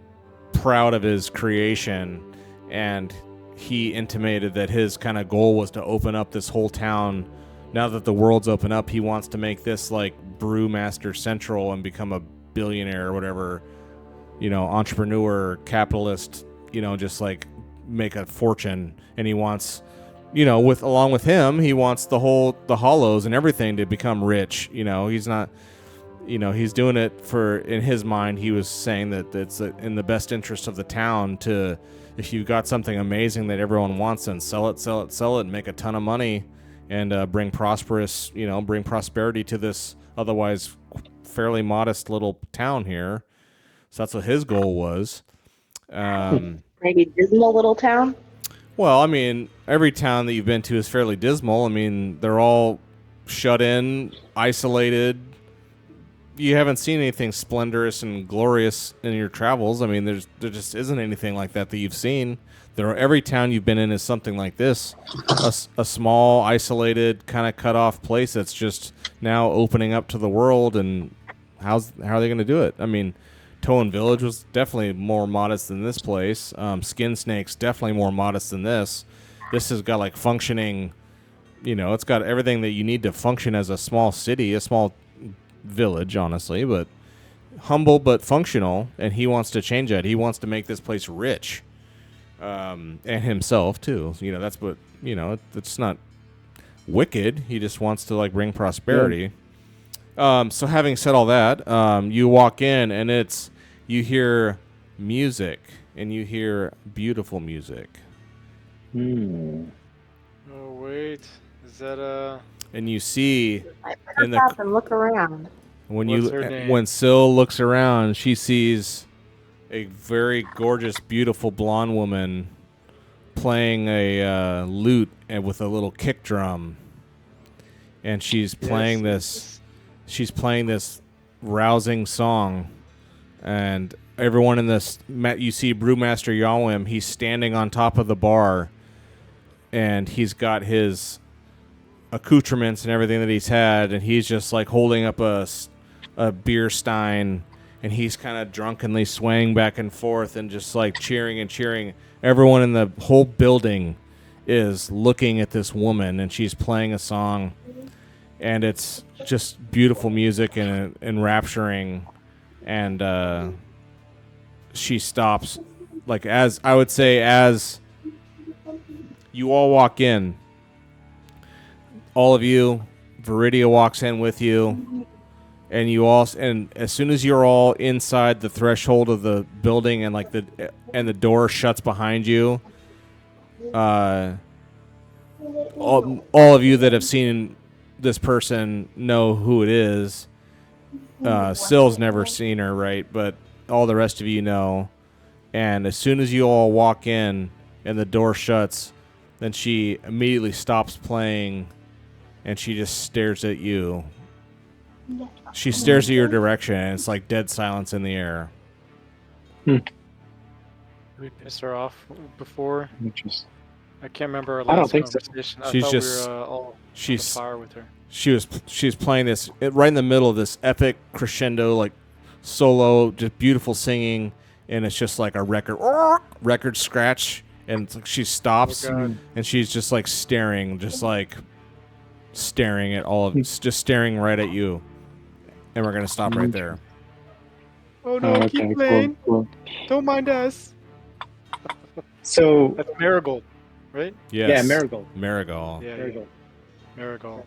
proud of his creation, and he intimated that his kind of goal was to open up this whole town. Now that the world's open up, he wants to make this like Brewmaster Central and become a billionaire or whatever, entrepreneur, capitalist, just like make a fortune. And he wants, along with him, he wants the Hollows and everything to become rich. He's not, he's doing it in his mind, he was saying that it's in the best interest of the town to, if you've got something amazing that everyone wants, then sell it, and make a ton of money and bring prosperity to this otherwise fairly modest little town here. So that's what his goal was. Maybe dismal little town. Well, I mean, every town that you've been to is fairly dismal. I mean, they're all shut in, isolated. You haven't seen anything splendorous and glorious in your travels. I mean, there just isn't anything like that you've seen. Every town you've been in is something like this, a small, isolated, kind of cut off place that's just now opening up to the world. And how are they going to do it? I mean, Toan Village was definitely more modest than this place. Skin Snake's definitely more modest than this. This has got like functioning, it's got everything that you need to function as a small city, a small village, honestly, but humble but functional. And he wants to change that. He wants to make this place rich, and himself too. That's what it's not wicked. He just wants to like bring prosperity. So having said all that, you walk in and you hear music, and you hear beautiful music. Hmm. Oh wait, is that And you see I better stop and look around. What's her name? when Syl looks around, she sees a very gorgeous, beautiful blonde woman playing a lute and with a little kick drum, and she's playing this rousing song, and everyone in this, you see Brewmaster Yawim, he's standing on top of the bar, and he's got his accoutrements and everything that he's had, and he's just like holding up a beer stein, and he's kind of drunkenly swaying back and forth and just like cheering and cheering. Everyone in the whole building is looking at this woman, and she's playing a song, and it's just beautiful music and enrapturing. And she stops, like, as I would say, as you all walk in, all of you, Viridia walks in with you, and you all, and as soon as you're all inside the threshold of the building, and like the door shuts behind you, all of you that have seen this person know who it is. Syl's never seen her, right? But all the rest of you know. And as soon as you all walk in and the door shuts, then she immediately stops playing, and she just stares at you. She stares at your direction, and it's like dead silence in the air. we pissed her off before? Interesting. I can't remember our I don't last think so. conversation. She's I thought just- we were all She's on fire with her. she's playing this right in the middle of this epic crescendo, like solo, just beautiful singing, and it's just like a record scratch, and it's like she stops, Oh, God. and she's just like staring, staring at all of, just staring right at you, and we're gonna stop right there. Oh no, Oh, keep okay, playing. cool. Don't mind us. So That's Marigold, right? Yes. yeah, Marigold. Marigold. Yeah, Marigold. Marigold.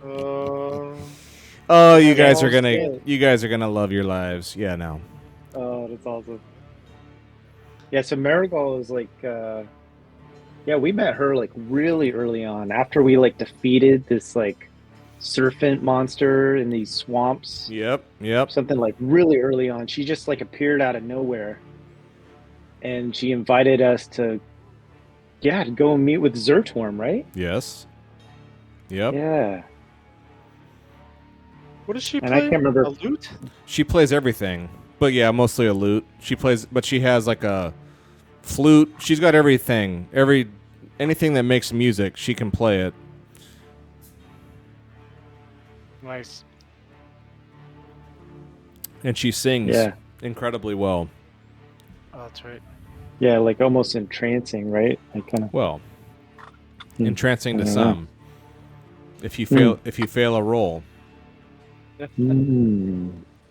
Oh, Uh, you Yeah, guys that are was gonna, great. you guys are gonna love your lives. Yeah, no. Oh, that's awesome. Yeah, so Marigold is like, yeah, we met her like really early on after we like defeated this like serpent monster in these swamps. Yep. Yep. Something like really early on. She just like appeared out of nowhere, and she invited us to, yeah, to go and meet with Zertorm, right? Yes. Yep. Yeah, what does she and I play? can't remember. A lute? She plays everything, but yeah, mostly a lute. She plays, but she has like a flute. She's got everything. Anything that makes music, she can play it. Nice. And she sings Yeah, incredibly well. Oh, that's right. yeah, like almost entrancing, right? Like kind of. Well, Hmm. entrancing to I don't some. If you fail a roll.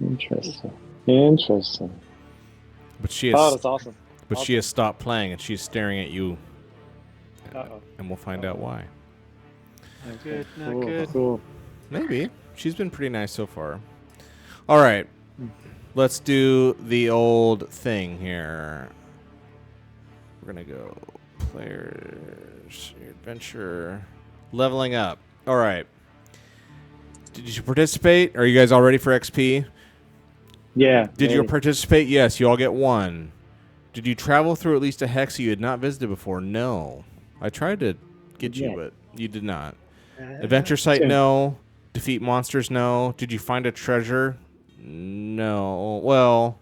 Interesting. Interesting. But she Oh, has that's awesome. but she has stopped playing and she's staring at you. Uh-oh. And we'll find out why. Not good. Not Cool, good. cool. Maybe. She's been pretty nice so far. All right. Let's do the old thing here. We're going to go players, adventure, leveling up. All right. Did you participate? Are you guys all ready for XP? Yeah. Did you hey. participate? Yes, you all get 1. Did you travel through at least a hex you had not visited before? No. I tried to get you, Yeah. but you did not. Adventure site, Soon. no. Defeat monsters, no. Did you find a treasure? No. Well,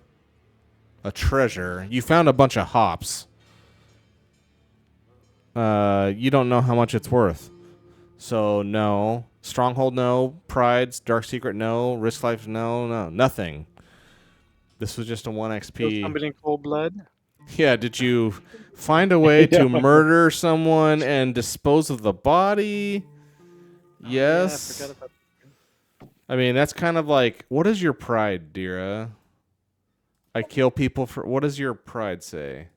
a treasure. You found a bunch of hops. You don't know how much it's worth. So, no. Stronghold, no. Prides, Dark Secret, no. Risk Life, no. Nothing. This was just a 1 Kill XP. somebody in cold blood. Yeah, did you find a way to murder someone and dispose of the body? Yes. Oh, yeah, I forgot about I mean, that's kind of like, what is your pride, Dira? I kill people for, what does your pride say?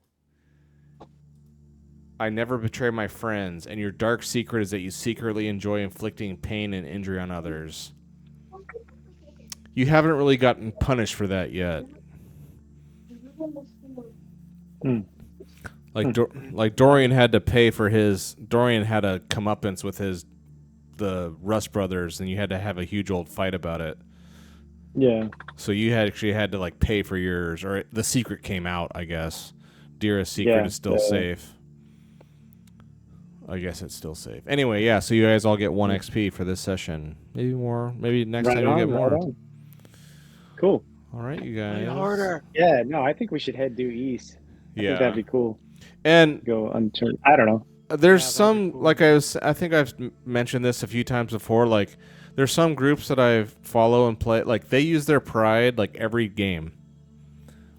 I never betray my friends, and your dark secret is that you secretly enjoy inflicting pain and injury on others. You haven't really gotten punished for that yet. Like Dorian had to pay for his. Dorian had a comeuppance with the Rust brothers, and you had to have a huge old fight about it. Yeah. So you actually had to like pay for yours, or the secret came out. I guess Dira's secret Yeah, is still yeah. safe. I guess it's still safe. Anyway, yeah. So you guys all get 1 XP for this session. Maybe more. Maybe next Right time on, you get right more. on. Cool. All right, you guys. harder. Yeah, no, I think we should head due east. I think that'd Yeah. be cool. And Go unturned. I don't know. there's Yeah, that'd some be cool. like I think I've mentioned this a few times before. Like, there's some groups that I follow and play. Like, they use their pride like every game.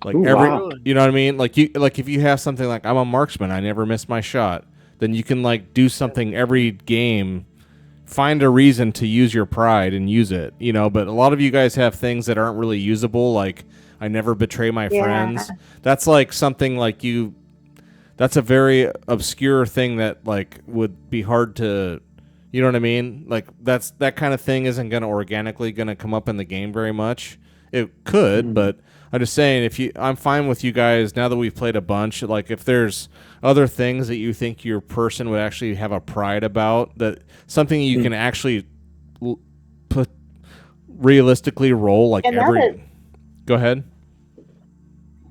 Like Ooh, every, wow. you know what I mean? Like if you have something like I'm a marksman, I never miss my shot. Then you can like do something every game. Find a reason to use your pride and use it, you know. But a lot of you guys have things that aren't really usable. Like, I never betray my Yeah. friends. That's like something like you. That's a very obscure thing that like would be hard to, you know what I mean? Like that kind of thing isn't gonna organically gonna come up in the game very much. It could, but I'm just saying I'm fine with you guys now that we've played a bunch. Like, if there's other things that you think your person would actually have a pride about, that something you can actually put realistically roll like And now every. Go ahead.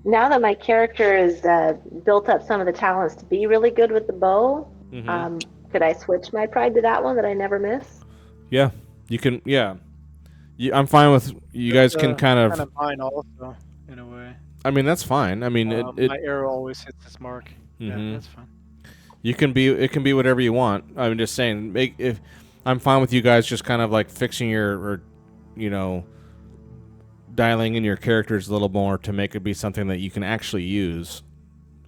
Now that my character is built up some of the talents to be really good with the bow, Mhm. could I switch my pride to that one that I never miss? Yeah, you can. Yeah, I'm fine with you guys. Can kind of. mine also, in a way. I mean, that's fine. I mean, My arrow always hits its mark. Yeah, Mhm. that's fine. you can be. It can be whatever you want. I'm just saying. I'm fine with you guys just kind of like fixing your or dialing in your characters a little more to make it be something that you can actually use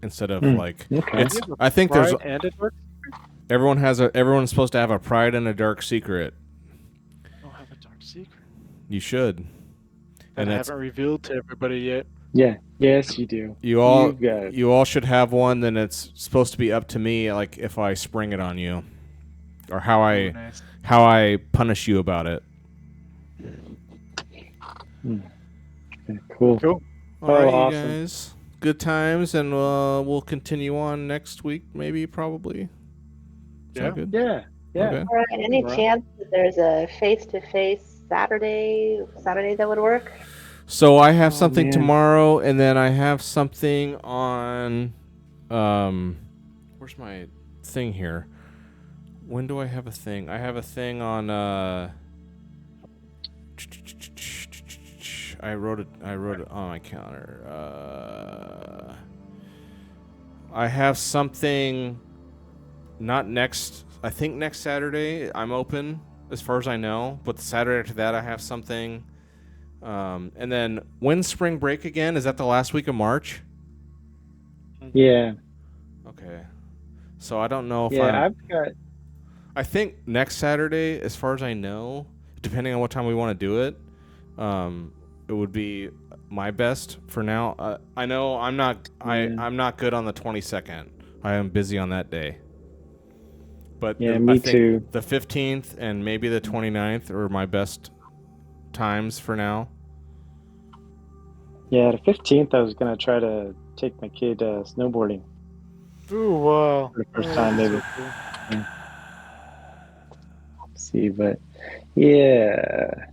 instead of like Okay. it's. I think there's Pride and a dark. everyone's supposed to have a pride and a dark secret. Oh, have a dark secret You should, that and I that's haven't revealed to everybody yet. Yeah. Yes, you do. you all. You've got it. You all should have one. Then it's supposed to be up to me, like if I spring it on you, or how Oh, I nice. punish you about it. Okay, cool. Cool. All right, awesome. you guys. Good times, and we'll continue on next week, maybe, probably. Sound good? Yeah. Yeah. Okay. Or any Right. chance that there's a face-to-face Saturday that would work? So I have Oh, something man. tomorrow, and then I have something on. Where's my thing here? When do I have a thing? I have a thing on. I wrote it on my calendar. I have something. Not next. I think next Saturday I'm open, as far as I know. But the Saturday after that I have something. And then when's spring break again? Is that the last week of March? Yeah. Okay. So I don't know if Yeah. I'm. I've got. I think next Saturday, as far as I know, depending on what time we want to do it, it would be my best for now. I know I'm not. I'm not good on the 22nd. I am busy on that day. But Yeah, I me think too. the 15th and maybe the 29th are my best times for now. Yeah, the 15th, I was gonna try to take my kid snowboarding Ooh, wow. for the first Oh, time, that's maybe. so cool. See, but yeah.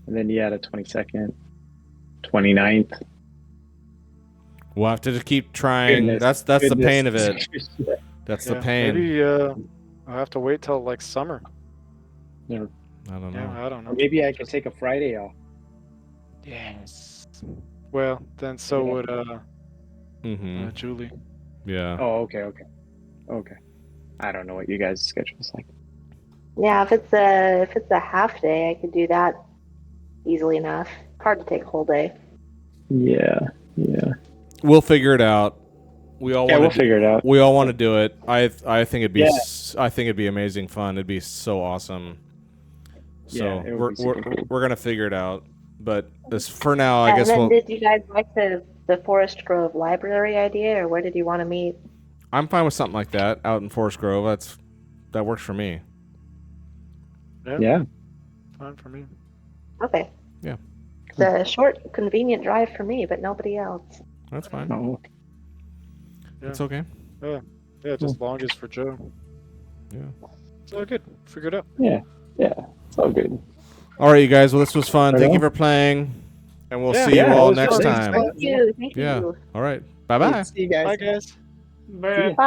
And then the 22nd, 29th. We'll have to just keep trying. Goodness, That's the goodness. pain of it. That's the Yeah, pain. Maybe I'll have to wait till like summer. Or I don't know. Yeah, I don't know. maybe I could take a Friday off. Yes. Well, then so Yeah. would Mm-hmm. Julie. Yeah. Oh, okay. I don't know what you guys' schedule is like. Yeah, if it's a half day, I could do that easily enough. Hard to take a whole day. Yeah. We'll figure it out. We all Yeah, want we'll to. figure it out. We all want to do it. I think it'd be. Yeah. I think it'd be amazing fun. It'd be so awesome. So Yeah, it would we're be super cool. we're gonna figure it out. But as for now, I And guess then we'll. did you guys like the Forest Grove Library idea, or where did you want to meet? I'm fine with something like that out in Forest Grove. That works for me. Yeah. Fine for me. Okay. Yeah. It's a short, convenient drive for me, but nobody else. That's fine. Oh, Yeah. It's okay. Yeah, just longest for Joe. Yeah. It's all good. Figure it out. yeah. It's all good. All right, you guys. Well, this was fun. Right Thank you on. for playing, and we'll Yeah, see you yeah, it all was next fun. time. Thank you. Thank Yeah. you. All right. Bye bye. See you guys. Bye, guys. But Bye.